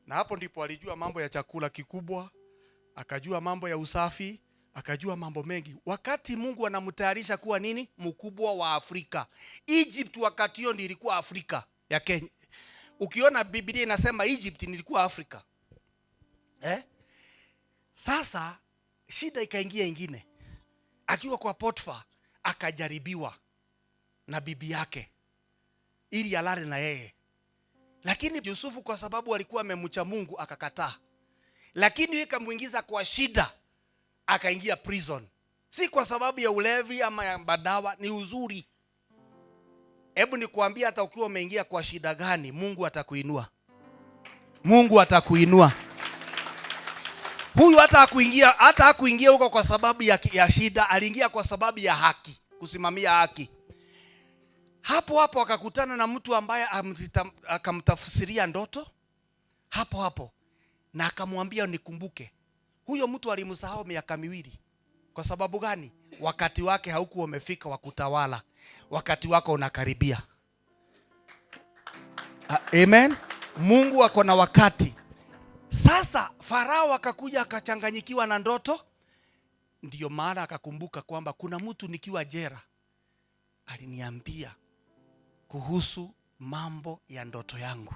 Na hapo ndipo alijua mambo ya chakula kikubwa, akajua mambo ya usafi, akajua mambo mengi. Wakati Mungu anamtayarisha kuwa nini? Mkubwa wa Afrika. Egypt wakati hiyo ilikuwa Afrika ya Kenya. Ukiona Biblia inasema Egypt ilikuwa Afrika. Sasa shida ikaingia ingine. Akiwa kwa Potifa akajaribiwa na bibi yake ili alale na yeye. Lakini Yusufu kwa sababu alikuwa amemcha Mungu akakataa. Lakini ikamuingiza kwa shida, akaingia prison. Si kwa sababu ya ulevi ama ya madawa, ni uzuri. Hebu nikuambie, hata ukiwa umeingia kwa shida gani, Mungu atakuinua. Mungu atakuinua. Huyu hata hakuingia huko kwa sababu ya shida, aliingia kwa sababu ya haki, kusimamia haki. Hapo akakutana na mtu ambaye akamtafsiria ndoto. Hapo na akamwambia nikumbuke. Huyo mtu alimsahau miaka 2. Kwa sababu gani? Wakati wake haukuwa umefika wa kutawala. Wakati wako unakaribia. Amen. Mungu ako na wakati. Sasa Farao akakuja akachanganyikiwa na ndoto. Ndiyo maana akakumbuka kwamba kuna mtu nikiwa jela aliniambia kuhusu mambo ya ndoto yangu.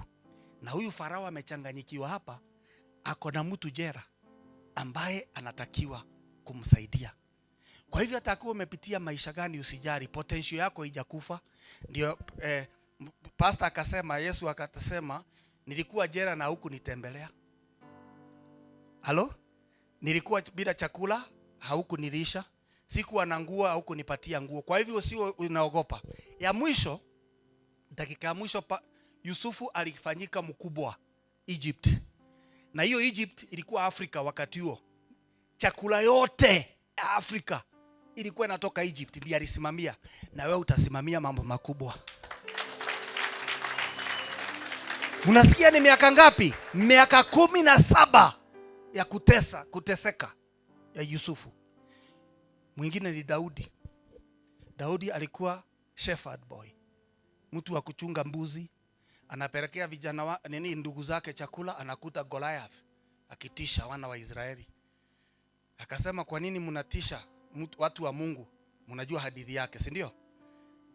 Na huyu Farao amechanganyikiwa hapa, ako na mtu jela ambaye anatakiwa kumsaidia. Kwa hivyo atakuwa umepitia maisha gani, usijali, potential yako haijakufa. Ndio pastor akasema, Yesu akasema, nilikuwa jela na huku nitembelea. Halo? Nilikuwa bila chakula, hauku nilisha. Sikuwa na nguo, hauku nipatia nguo. Kwa hivyo usio unaogopa. Ya mwisho Dakika ya mwisho Yusufu alifanyika mkubwa Egypt. Na hiyo Egypt ilikuwa Afrika wakati huo. Chakula yote ya Afrika ilikuwa inatoka Egypt, ndiye alisimamia. Na wewe utasimamia mambo makubwa. Unasikia ni miaka ngapi? Miaka 17 ya kuteseka ya Yusufu. Mwingine ni Daudi. Daudi alikuwa shepherd boy. Mtu wa kuchunga mbuzi, anapelekea vijana ndugu zake chakula, anakuta Goliath akitisha wana wa Israeli. Akasema, kwa nini mnatisha watu wa Mungu? Mnajua hadithi yake, si ndio?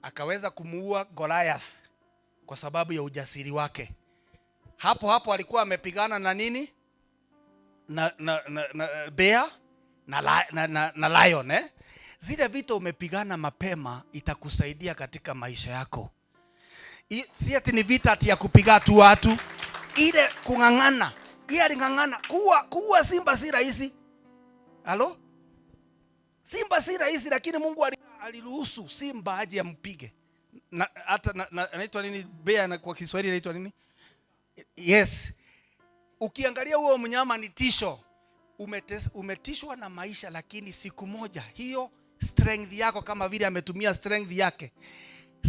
Akaweza kumuua Goliath kwa sababu ya ujasiri wake. Hapo alikuwa amepigana na nini? Na bear na lion, Zile vita umepigana mapema itakusaidia katika maisha yako. Si ati ni vita ati ya kupiga tu watu. Ile kungangana. Yeye alingangana. Kuua simba si rahisi. Halo? Simba si rahisi, lakini Mungu aliruhusu simba aje ampige. Hata anaitwa nini? Bear kwa Kiswahili anaitwa nini? Yes. Ukiangalia huo mnyama ni tisho. Umetishwa na maisha, lakini siku moja hiyo strength yako, kama vile ametumia strength yake,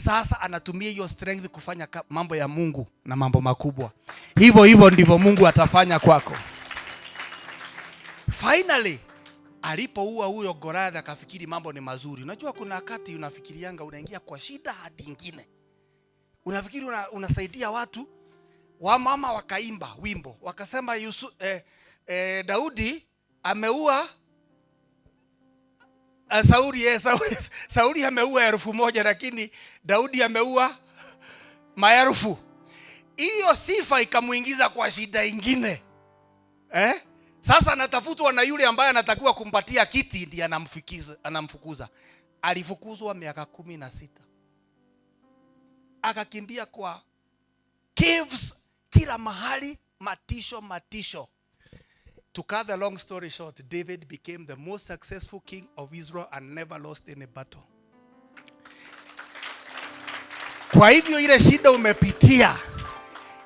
sasa anatumia hiyo strength kufanya mambo ya Mungu na mambo makubwa. Hivyo ndivyo Mungu atafanya kwako. Finally alipoua huyo Goliath akafikiri mambo ni mazuri. Unajua kuna wakati unafikirianga unaingia kwa shida hadi nyingine. Unafikiri unasaidia watu. Wamama wakaimba wimbo, wakasema Daudi ameua Sauli ameua 1000, lakini Daudi ameua maelfu. Hiyo sifa ikamuingiza kwa shida nyingine. Sasa anatafutwa na yule ambaye anatakiwa kumpatia kiti, ndiye anamfukuza. Alifukuzwa miaka 16. Akakimbia kwa caves kila mahali, matisho. To cut the long story short, David became the most successful king of Israel and never lost any battle. Kwa hivyo ile shida umepitia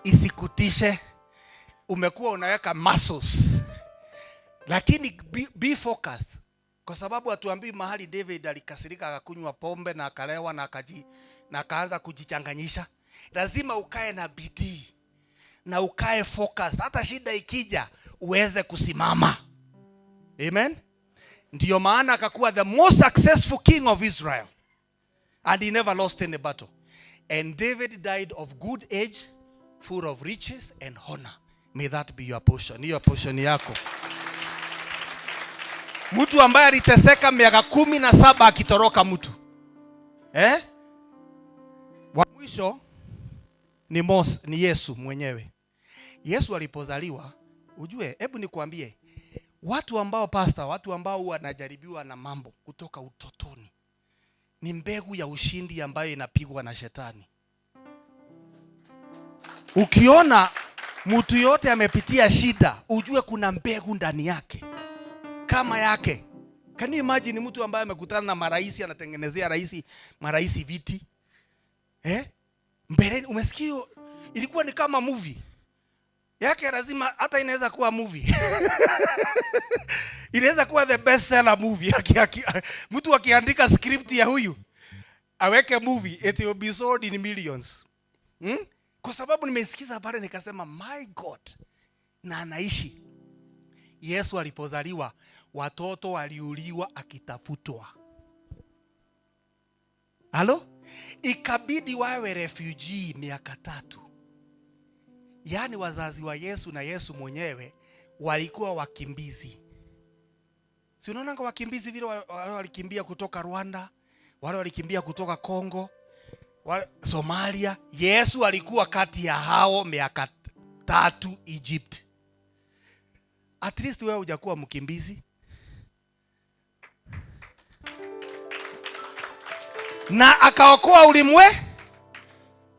isikutishe. Umekuwa unaweka muscles, lakini be focused. Kwa sababu hatuambii mahali David alikasirika akakunywa pombe na akalewa na akaanza kujichanganyisha. Lazima ukae na bidii na ukae focused. Hata shida ikija uweze kusimama. Amen. Ndiyo maana akakuwa the most successful king of Israel and he never lost any battle. And David died of good age, full of riches and honor. May that be your portion. Hiyo portion yako. Mtu ambaye aliteseka miaka 17 akitoroka mtu. Wa mwisho ni Yesu mwenyewe. Yesu alipozaliwa, ujue, hebu nikwambie, watu ambao wanajaribiwa na mambo kutoka utotoni ni mbegu ya ushindi ambayo inapigwa na shetani. Ukiona mtu yote amepitia shida, ujue kuna mbegu ndani yake kama yake. Can you imagine mtu ambaye amekutana na maraisi, anatengenezea maraisi viti? Mbele umesikia ilikuwa ni kama movie. Yake lazima hata inaweza kuwa movie. Inaweza kuwa the best seller movie. Mtu akiandika script ya huyu aweke movie, it will be sold in millions. Kwa sababu nimesikiza pale nikasema my God, na anaishi. Yesu alipozaliwa watoto waliuliwa akitafutwa. Halo? Ikabidi wawe refugee miaka 3. Yaani wazazi wa Yesu na Yesu mwenyewe walikuwa wakimbizi. Si unaona kwa wakimbizi vile walikimbia kutoka Rwanda, wale walikimbia kutoka Kongo, Somalia. Yesu alikuwa kati ya hao miaka 3 Egypt. At least wewe hujakuwa mkimbizi. Na akaokoa ulimwe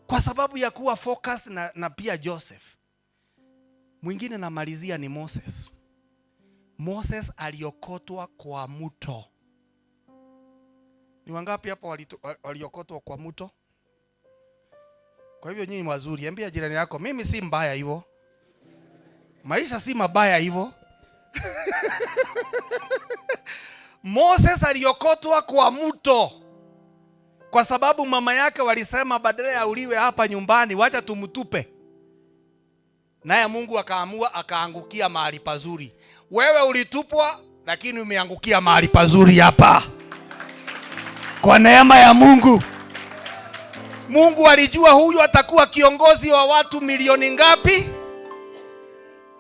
kwa sababu ya kuwa focused na pia Joseph. Mwingine namalizia ni Moses. Moses aliokotwa kwa mto. Ni wangapi hapa waliokotwa kwa mto? Kwa hivyo nyinyi wazuri, ambia jirani yako, mimi si mbaya hivyo. Maisha si mabaya hivyo. Moses aliokotwa kwa mto kwa sababu mama yake walisema badala ya uliwe hapa nyumbani, wacha tumtupe. Naye Mungu akaamua akaangukia mahali pazuri. Wewe ulitupwa lakini umeangukia mahali pazuri hapa. Kwa neema ya Mungu. Mungu alijua huyu atakuwa kiongozi wa watu milioni ngapi?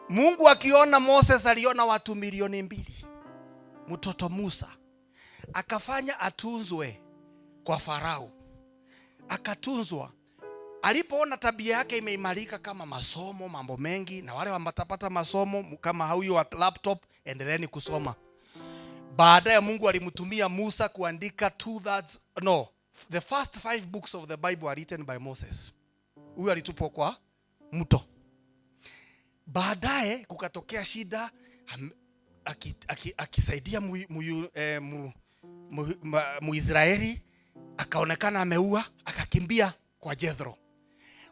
Mungu akiona Moses aliona watu milioni 2. Mtoto Musa akafanya atunzwe kwa Farao. Akatunzwa. Alipoona tabia yake imeimarika kama masomo, mambo mengi, na wale watapata masomo kama huyo wa laptop, endeleeni kusoma. Baadaye Mungu alimtumia Musa kuandika the first 5 books of the Bible are written by Moses. Huyo alitupwa kwa mto. Baadaye kukatokea shida, akisaidia Muisraeli, akaonekana ameua, akakimbia kwa Jethro.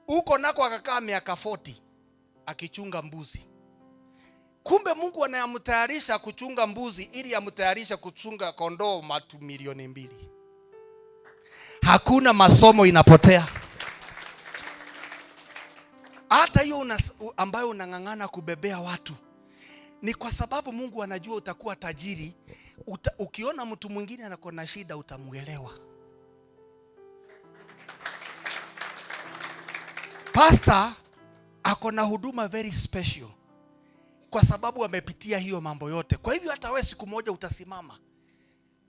Huko nako akakaa miaka 40 akichunga mbuzi. Kumbe Mungu anayamtayarisha kuchunga mbuzi ili amtayarisha kuchunga kondoo watu milioni 2. Hakuna masomo inapotea. Hata hiyo ambayo unang'ang'ana kubebea watu, ni kwa sababu Mungu anajua utakuwa tajiri. Ukiona mtu mwingine anako na shida utamuelewa. Pastor ako na huduma very special kwa sababu amepitia hiyo mambo yote. Kwa hivyo hata wewe siku moja utasimama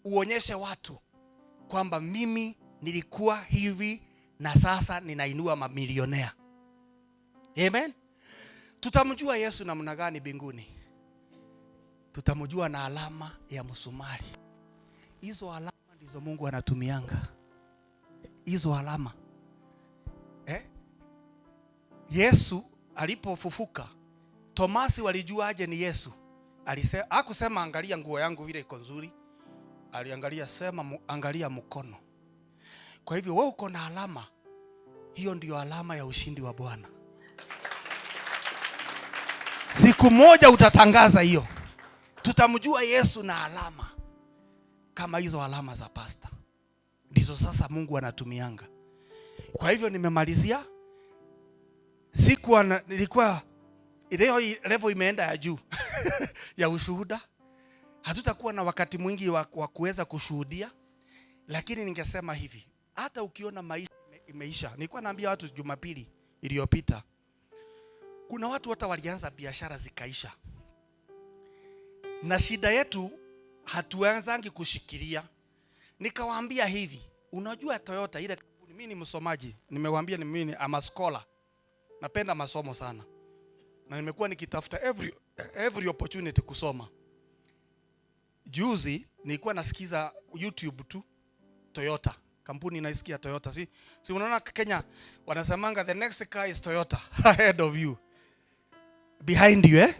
uonyeshe watu kwamba mimi nilikuwa hivi na sasa ninainua mamilionea. Amen. Tutamjua Yesu namna gani mbinguni? Tutamjua na alama ya msumari. Hizo alama ndizo Mungu anatumianga. Hizo alama. Yesu alipofufuka, Tomasi walijua aje ni Yesu. Hakusema angalia nguo yangu vile iko nzuri. Aliangalia sema angalia mkono. Kwa hivyo wewe uko na alama. Hiyo ndio alama ya ushindi wa Bwana. Siku moja utatangaza hiyo. Tutamjua Yesu na alama kama hizo alama za pasta. Ndizo sasa Mungu anatumianga. Kwa hivyo nimemalizia. Nilikuwa leo level imeenda ya juu ya ushuhuda. Hatutakuwa na wakati mwingi wa kuweza kushuhudia, lakini ningesema hivi, hata ukiona maisha imeisha. Nilikuwa naambia watu Jumapili iliyopita, kuna watu hata walianza biashara zikaisha. Na shida yetu hatuanzangi kushikilia. Nikawaambia hivi, unajua Toyota ile kampuni, mimi ni msomaji, nimewaambia ni mimi ama scholar. Napenda masomo sana. Na nimekuwa nikitafuta every opportunity kusoma. Juzi nilikuwa nasikiza YouTube tu Toyota. Kampuni naisikia Toyota. Si unaona Kenya wanasemanga the next car is Toyota ahead of you. Behind you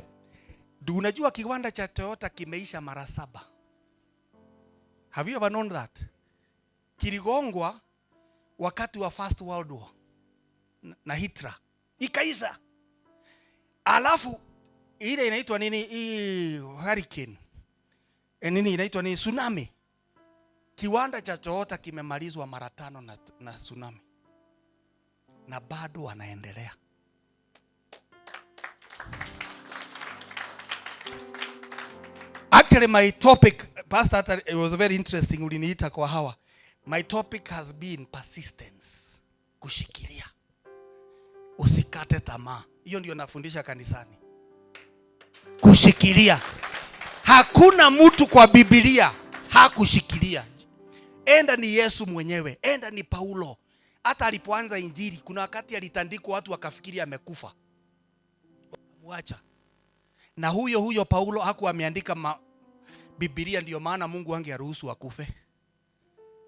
unajua kiwanda cha Toyota kimeisha mara 7. Have you ever known that? Kiligongwa wakati wa First World War na Hitler. Ikaisha. Alafu ile inaitwa nini? Hurricane. Nini inaitwa nini? Tsunami. Kiwanda cha Toyota kimemalizwa mara 5 na tsunami. Na bado wanaendelea. Actually my topic, Pastor, it was very interesting uliniita kwa hawa. My topic has been persistence. Kushikilia. Usikate tamaa. Hiyo ndio nafundisha kanisani. Kushikilia. Hakuna mtu kwa Biblia hakushikilia. Enda ni Yesu mwenyewe, enda ni Paulo. Hata alipoanza injili kuna wakati alitandikwa watu wakafikiri amekufa. Wacha. Na huyo Paulo hakuwa ameandika Biblia, ndio maana Mungu angeruhusu akufe.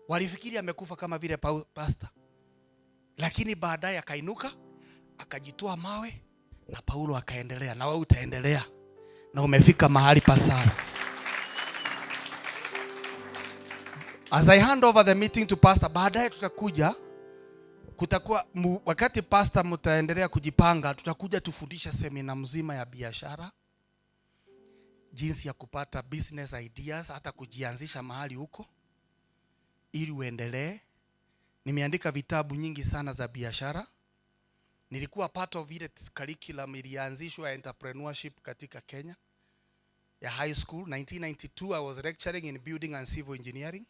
Walifikiri amekufa kama vile pastor. Lakini baadaye akainuka, akajitoa mawe na Paulo akaendelea. Na wewe utaendelea. Na umefika mahali pa sawa. As I hand over the meeting to pastor, baadaye tutakuja kutakuwa wakati pastor mtaendelea kujipanga, tutakuja tufundisha semina mzima ya biashara, jinsi ya kupata business ideas, hata kujianzisha mahali huko ili uendelee. Nimeandika vitabu nyingi sana za biashara. Nilikuwa part of ile curriculum ilianzishwa ya entrepreneurship katika Kenya ya high school. 1992 I was lecturing in building and civil engineering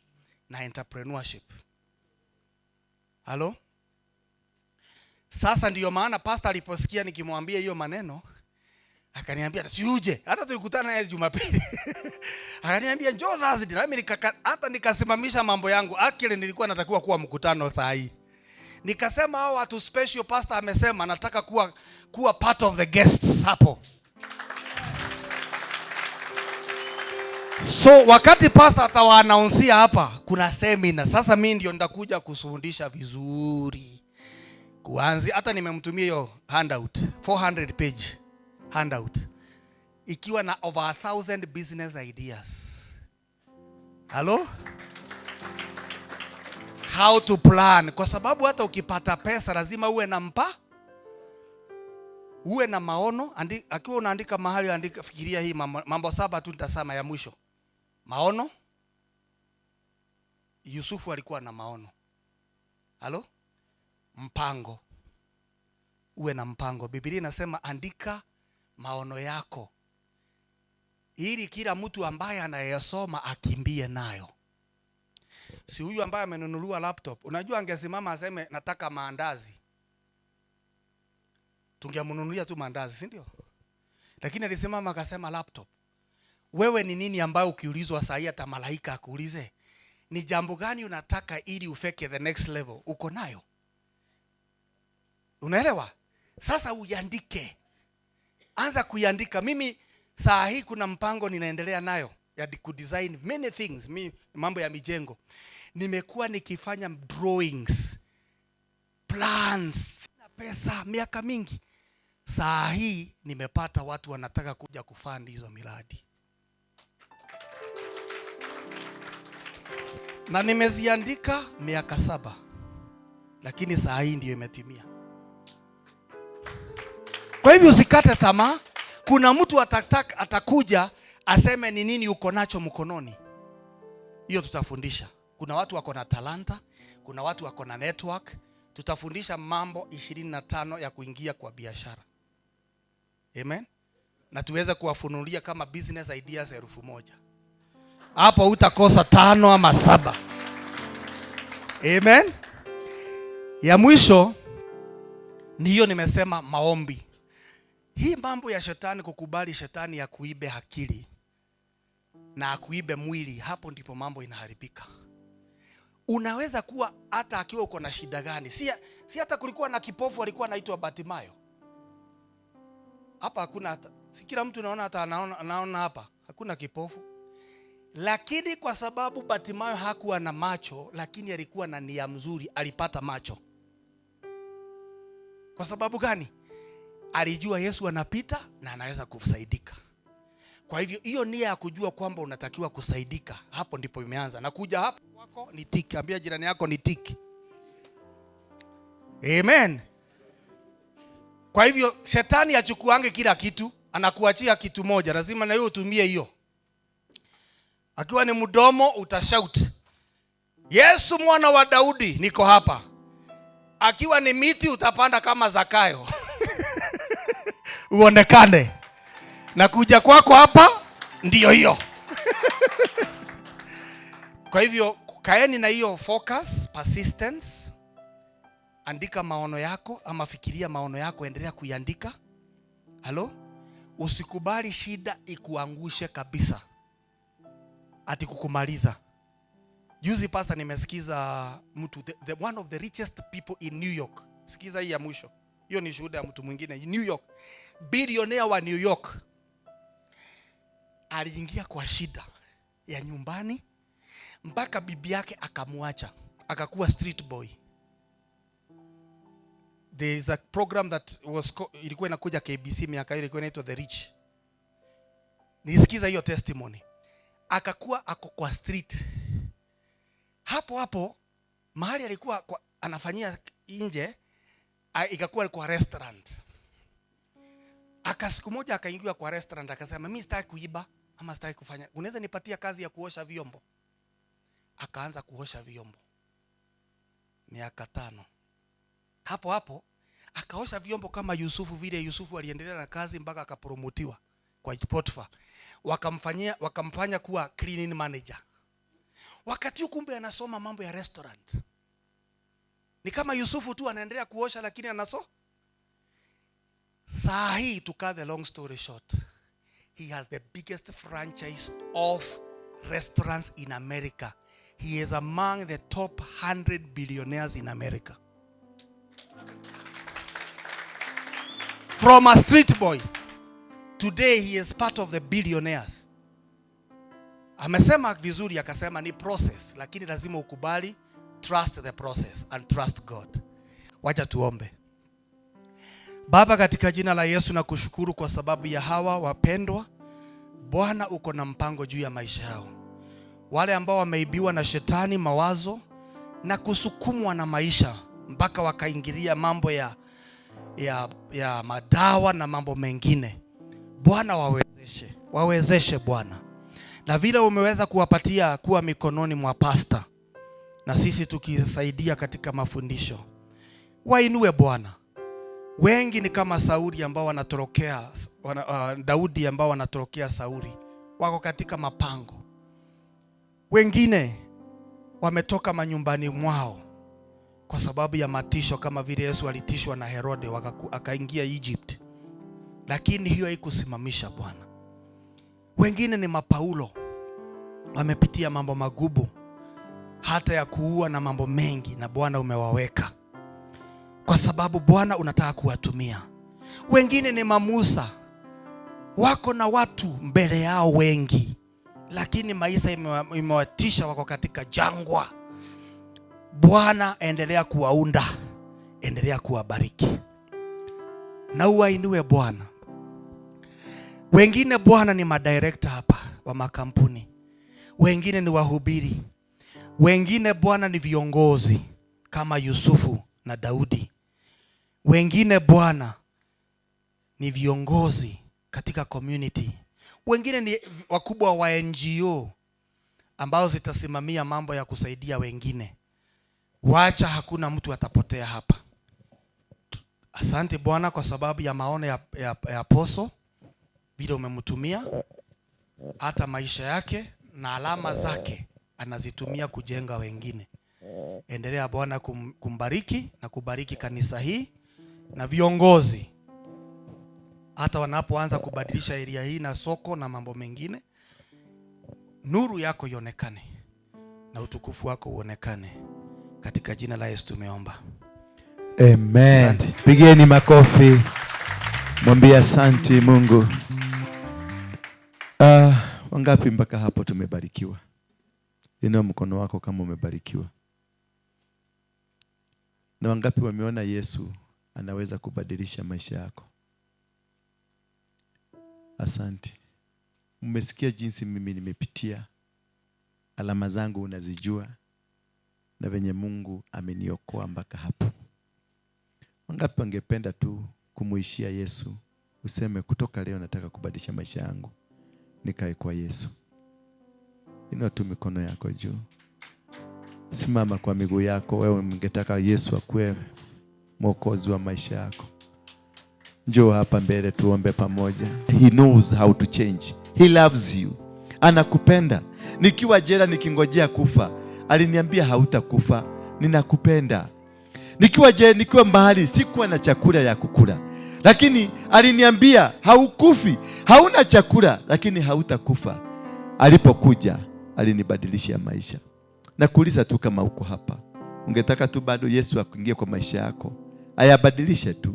na entrepreneurship. Hello? Sasa ndiyo maana pastor aliposikia nikimwambia hiyo maneno, akaniambia siuje. Hata tulikutana naye Jumapili. Akaniambia njoo Thursday. Na mimi hata nikasimamisha mambo yangu. Akili nilikuwa natakiwa kuwa mkutano saa hii. Nikasema hao watu special pastor amesema nataka kuwa part of the guests hapo. So wakati pastor atawaannouncia hapa kuna seminar. Sasa mimi ndio nitakuja kufundisha vizuri. Kuanzia hata nimemtumia hiyo handout 400 page handout ikiwa na over 1000 business ideas. Hello? How to plan, kwa sababu hata ukipata pesa lazima uwe na uwe na maono. Akiwa unaandika mahali andika, fikiria hii mambo 7 tu nitasema ya mwisho. Maono. Yusufu alikuwa na maono. Halo? Mpango. Uwe na mpango. Biblia inasema andika maono yako ili kila mtu ambaye anayesoma akimbie nayo. Si huyu ambaye amenunuliwa laptop, unajua angesimama aseme nataka maandazi, tungemnunulia tu maandazi, si ndio? Lakini alisimama akasema laptop. Wewe ni nini ambayo ukiulizwa saa hii hata malaika akuulize ni jambo gani unataka ili ufike the next level, uko nayo? Unaelewa? Sasa uiandike. Anza kuiandika. Mimi saa hii kuna mpango ninaendelea nayo ya kudesign many things, mambo ya mijengo. Nimekuwa nikifanya drawings, plans, na pesa miaka mingi. Saa hii nimepata watu wanataka kuja kufund hizo miradi. Na nimeziandika miaka 7. Lakini saa hii ndio imetimia. Kwa hivyo usikate tamaa. Kuna mtu atakuja aseme ni nini uko nacho mkononi. Hiyo tutafundisha. Kuna watu wako na talanta, kuna watu wako na network. Tutafundisha mambo 25 ya kuingia kwa biashara. Amen. Na tuweze kuwafunulia kama business ideas 1000. Hapo utakosa 5 ama 7. Amen. Ya mwisho ni hiyo nimesema maombi. Hii mambo ya shetani, kukubali shetani ya kuibe akili na kuibe mwili, hapo ndipo mambo inaharibika. Unaweza kuwa hata akiwa uko na shida gani. Si hata kulikuwa na kipofu alikuwa anaitwa Batimayo. Hapa hakuna hata, si kila mtu naona hata anaona hapa. Hakuna kipofu. Lakini kwa sababu Batimayo hakuwa na macho, lakini alikuwa na nia mzuri, alipata macho. Kwa sababu gani? Alijua Yesu anapita na anaweza kusaidika. Kwa hivyo hiyo nia ya kujua kwamba unatakiwa kusaidika, hapo ndipo imeanza. Na kuja hapo kwako ni tiki. Ambia jirani yako ni tiki. Amen. Kwa hivyo shetani achukuange kila kitu, anakuachia kitu moja, lazima na wewe utumie hiyo. Akiwa ni mdomo utashout, Yesu mwana wa Daudi niko hapa. Akiwa ni miti utapanda kama Zakayo. Uonekane. Na kuja kwako hapa ndio hiyo. Kwa hivyo kaeni na hiyo focus, persistence. Andika maono yako ama fikiria maono yako, endelea kuiandika. Halo? Usikubali shida ikuangushe kabisa, ati kukumaliza. Juzi pastor nimesikiza mtu one of the richest people in New York. Sikiza hii ya mwisho. Hiyo ni shuhuda ya mtu mwingine New York. Billionaire wa New York. Aliingia kwa shida ya nyumbani mpaka bibi yake akamwacha, akakuwa street boy. There is a program that ilikuwa inakuja KBC miaka ile, ilikuwa inaitwa The Rich. Nisikiza hiyo testimony. Akakuwa ako kwa street. Hapo mahali alikuwa anafanyia nje, ikakuwa kwa restaurant. Siku moja akaingia kwa restaurant akasema, mimi sitaki kuiba ama sitaki kufanya, unaweza nipatia kazi ya kuosha vyombo? Akaanza kuosha vyombo miaka 5. Hapo hapo akaosha vyombo kama Yusufu, vile Yusufu aliendelea na kazi mpaka akapromotiwa kwa Potifa. Wakamfanya kuwa cleaning manager. Wakati kumbe anasoma mambo ya restaurant. Ni kama Yusufu tu anaendelea kuosha lakini Saa hii, to cut the long story short, he has the biggest franchise of restaurants in America. He is among the top 100 billionaires in America. From a street boy, today he is part of the billionaires. Amesema vizuri, akasema ni process, lakini lazima ukubali, trust the process and trust God. Wacha tuombe. Baba, katika jina la Yesu nakushukuru kwa sababu ya hawa wapendwa. Bwana, uko na mpango juu ya maisha yao. Wale ambao wameibiwa na shetani mawazo na kusukumwa na maisha mpaka wakaingilia mambo ya madawa na mambo mengine. Bwana, wawezeshe Bwana. Na vile umeweza kuwapatia kuwa mikononi mwa pasta, na sisi tukisaidia katika mafundisho, wainue Bwana. Wengi ni kama Sauli ambao wanatorokea Daudi ambao wanatorokea Sauli, wako katika mapango. Wengine wametoka manyumbani mwao kwa sababu ya matisho, kama vile Yesu alitishwa na Herode akaingia Egypt, lakini hiyo haikusimamisha Bwana. Wengine ni mapaulo, wamepitia mambo magumu hata ya kuua na mambo mengi, na Bwana umewaweka kwa sababu Bwana unataka kuwatumia. Wengine ni mamusa, wako na watu mbele yao wengi, lakini maisha imewatisha, wako katika jangwa. Bwana, endelea kuwaunda, endelea kuwabariki na uwainue Bwana. Wengine Bwana ni madirector hapa wa makampuni, wengine ni wahubiri, wengine Bwana ni viongozi kama Yusufu na Daudi. Wengine Bwana ni viongozi katika community. Wengine ni wakubwa wa NGO ambao zitasimamia mambo ya kusaidia wengine. Wacha hakuna mtu atapotea hapa. Asante Bwana kwa sababu ya maono ya apostle, vile umemtumia, hata maisha yake na alama zake anazitumia kujenga wengine. Endelea Bwana kumbariki na kubariki kanisa hii na viongozi, hata wanapoanza kubadilisha area hii na soko na mambo mengine. Nuru yako ionekane na utukufu wako uonekane, katika jina la Yesu tumeomba, amen. Pigeni makofi, mwambie asante Mungu. Wangapi mpaka hapo tumebarikiwa? Inua mkono wako kama umebarikiwa. Na wangapi wameona Yesu anaweza kubadilisha maisha yako? Asante. Mmesikia jinsi mimi nimepitia, alama zangu unazijua, na venye Mungu ameniokoa mpaka hapo. Wangapi wangependa tu kumuishia Yesu, useme kutoka leo nataka kubadilisha maisha yangu, nikae kwa Yesu? Inua tu mikono yako juu. Simama kwa miguu yako. Wewe ungetaka Yesu akuwe mwokozi wa maisha yako, njoo hapa mbele tuombe pamoja. He knows how to change. He loves you. Anakupenda. Nikiwa jela nikingojea kufa, aliniambia hautakufa, ninakupenda. Nikiwa jela, nikiwa mahali sikuwa na chakula ya kukula, lakini aliniambia haukufi, hauna chakula lakini hautakufa. Alipokuja alinibadilishia maisha. Na kuuliza tu kama uko hapa, ungetaka tu bado Yesu akuingie kwa maisha yako, ayabadilishe tu,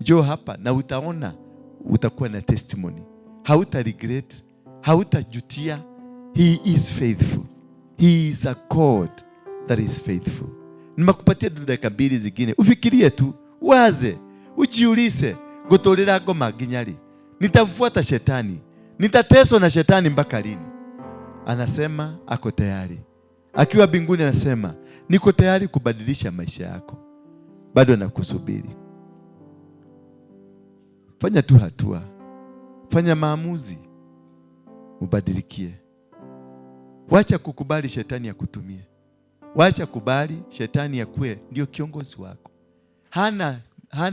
njoo hapa na utaona, utakuwa na testimony. Hauta regret, hautajutia. He is faithful. He is a God that is faithful. Nimekupatia dakika 2 zingine, ufikirie tu, waze, ujiulize, gutolera ngoma ginyari, nitamfuata shetani, nitateswa na shetani mpaka lini? Anasema ako tayari. Akiwa mbinguni anasema niko tayari kubadilisha maisha yako. bado nakusubiri. Fanya tu hatua, fanya maamuzi, ubadilikie. Wacha kukubali shetani akutumie. Wacha kubali shetani akuwe ndio kiongozi wako. Hana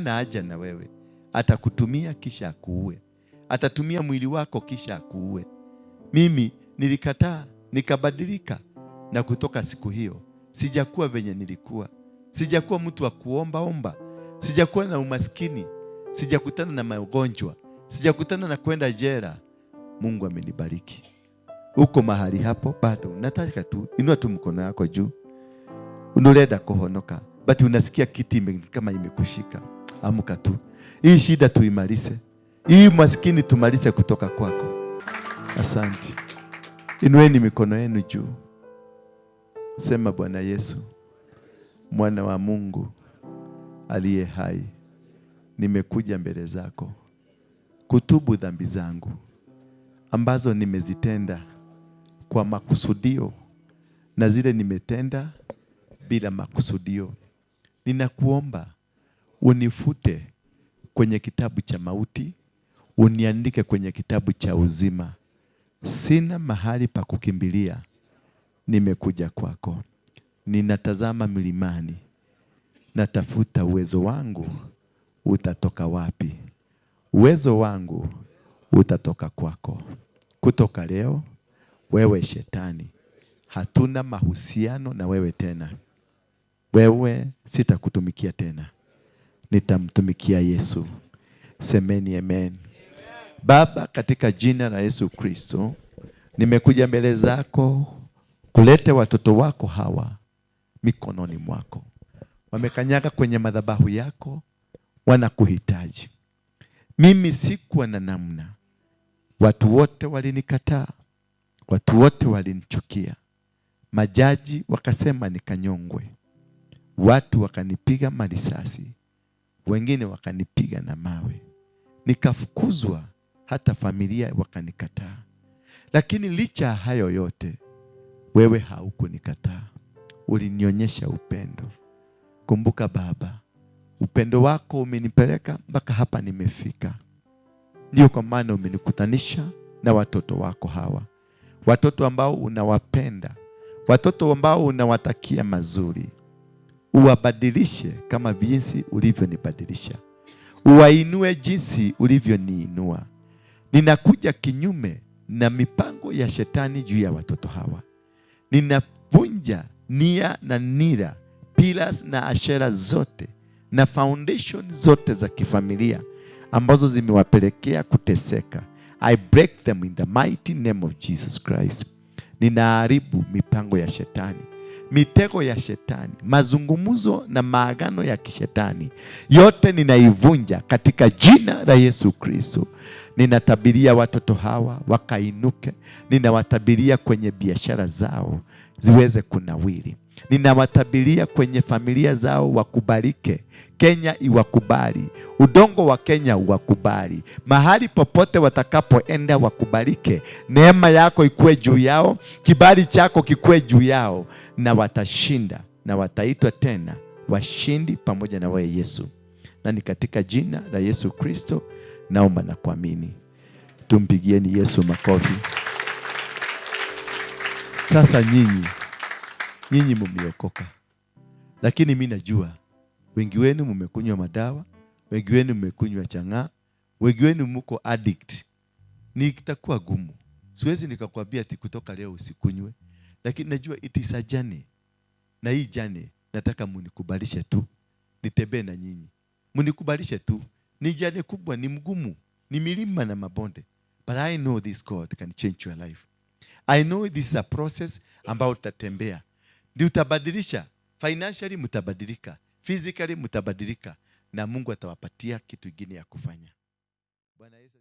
haja na wewe. Atakutumia kisha akuue. Atatumia mwili wako kisha akuue. Mimi nilikataa, nikabadilika, na kutoka siku hiyo sijakuwa venye nilikuwa. Sijakuwa mtu wa kuomba. Sijakuwa na umaskini. Sijakutana na magonjwa. Sijakutana na kwenda jela. Mungu amenibariki. Uko mahali hapo bado, nataka tu inua tu mkono wako juu. Unalenda kuhonoka, but unasikia kiti kama imekushika. Amka tu. Hii shida tuimalize. Hii maskini tumalize kutoka kwako. Asante. Inueni mikono yenu juu. Sema, Bwana Yesu, mwana wa Mungu aliye hai, nimekuja mbele zako kutubu dhambi zangu ambazo nimezitenda kwa makusudio na zile nimetenda bila makusudio. Ninakuomba unifute kwenye kitabu cha mauti, uniandike kwenye kitabu cha uzima. Sina mahali pa kukimbilia. Nimekuja kwako. Ninatazama milimani. Natafuta uwezo wangu utatoka wapi? Uwezo wangu utatoka kwako. Kutoka leo, wewe shetani, hatuna mahusiano na wewe tena. Wewe sitakutumikia tena. Nitamtumikia Yesu. Semeni amen. Baba, katika jina la Yesu Kristo, nimekuja mbele zako kulete watoto wako hawa mikononi mwako. Wamekanyaga kwenye madhabahu yako, wanakuhitaji. Mimi sikuwa na namna. Watu wote walinikataa. Watu wote walinichukia. Majaji wakasema nikanyongwe. Watu wakanipiga marisasi. Wengine wakanipiga na mawe. Nikafukuzwa, hata familia wakanikataa. Lakini licha hayo yote, wewe haukunikataa. Ulinionyesha upendo. Kumbuka Baba, upendo wako umenipeleka mpaka hapa nimefika. Ndio kwa maana umenikutanisha na watoto wako hawa. Watoto ambao unawapenda. Watoto ambao unawatakia mazuri. Uwabadilishe kama jinsi ulivyonibadilisha. Uwainue jinsi ulivyoniinua. Ninakuja kinyume na mipango ya shetani juu ya watoto hawa. Ninavunja nia na nira, pillars na ashera zote na foundation zote za kifamilia ambazo zimewapelekea kuteseka. I break them in the mighty name of Jesus Christ. Ninaharibu mipango ya shetani, mitego ya shetani, mazungumzo na maagano ya kishetani. Yote ninaivunja katika jina la Yesu Kristo. Ninatabiria watoto hawa wakainuke. Ninawatabiria kwenye biashara zao ziweze kunawiri. Ninawatabiria kwenye familia zao wakubalike. Kenya iwakubali. Udongo wa Kenya uwakubali. Mahali popote watakapoenda wakubalike. Neema yako ikue juu yao. Kibali chako kikue juu yao. Na watashinda. Na wataitwa tena washindi pamoja na wewe Yesu. Na ni katika jina la Yesu Kristo naomba na kuamini. Tumpigieni Yesu makofi. Sasa nyinyi mmeokoka. Lakini mimi najua wengi wenu mmekunywa madawa, wengi wenu mmekunywa chang'aa, wengi wenu mko addict. Nitakuwa gumu. Siwezi nikakwambia ati kutoka leo usikunywe, lakini najua it is a journey. Na hii journey nataka mnikubalishe tu. Nitembee na nyinyi. Mnikubalishe tu. Ni journey kubwa, ni mgumu, ni milima na mabonde. But I know this God can change your life. I know this is a process ambao utatembea. Ndio utabadilisha. Financially mtabadilika. Physically mtabadilika. Na Mungu atawapatia kitu kingine ya kufanya. Bwana Yesu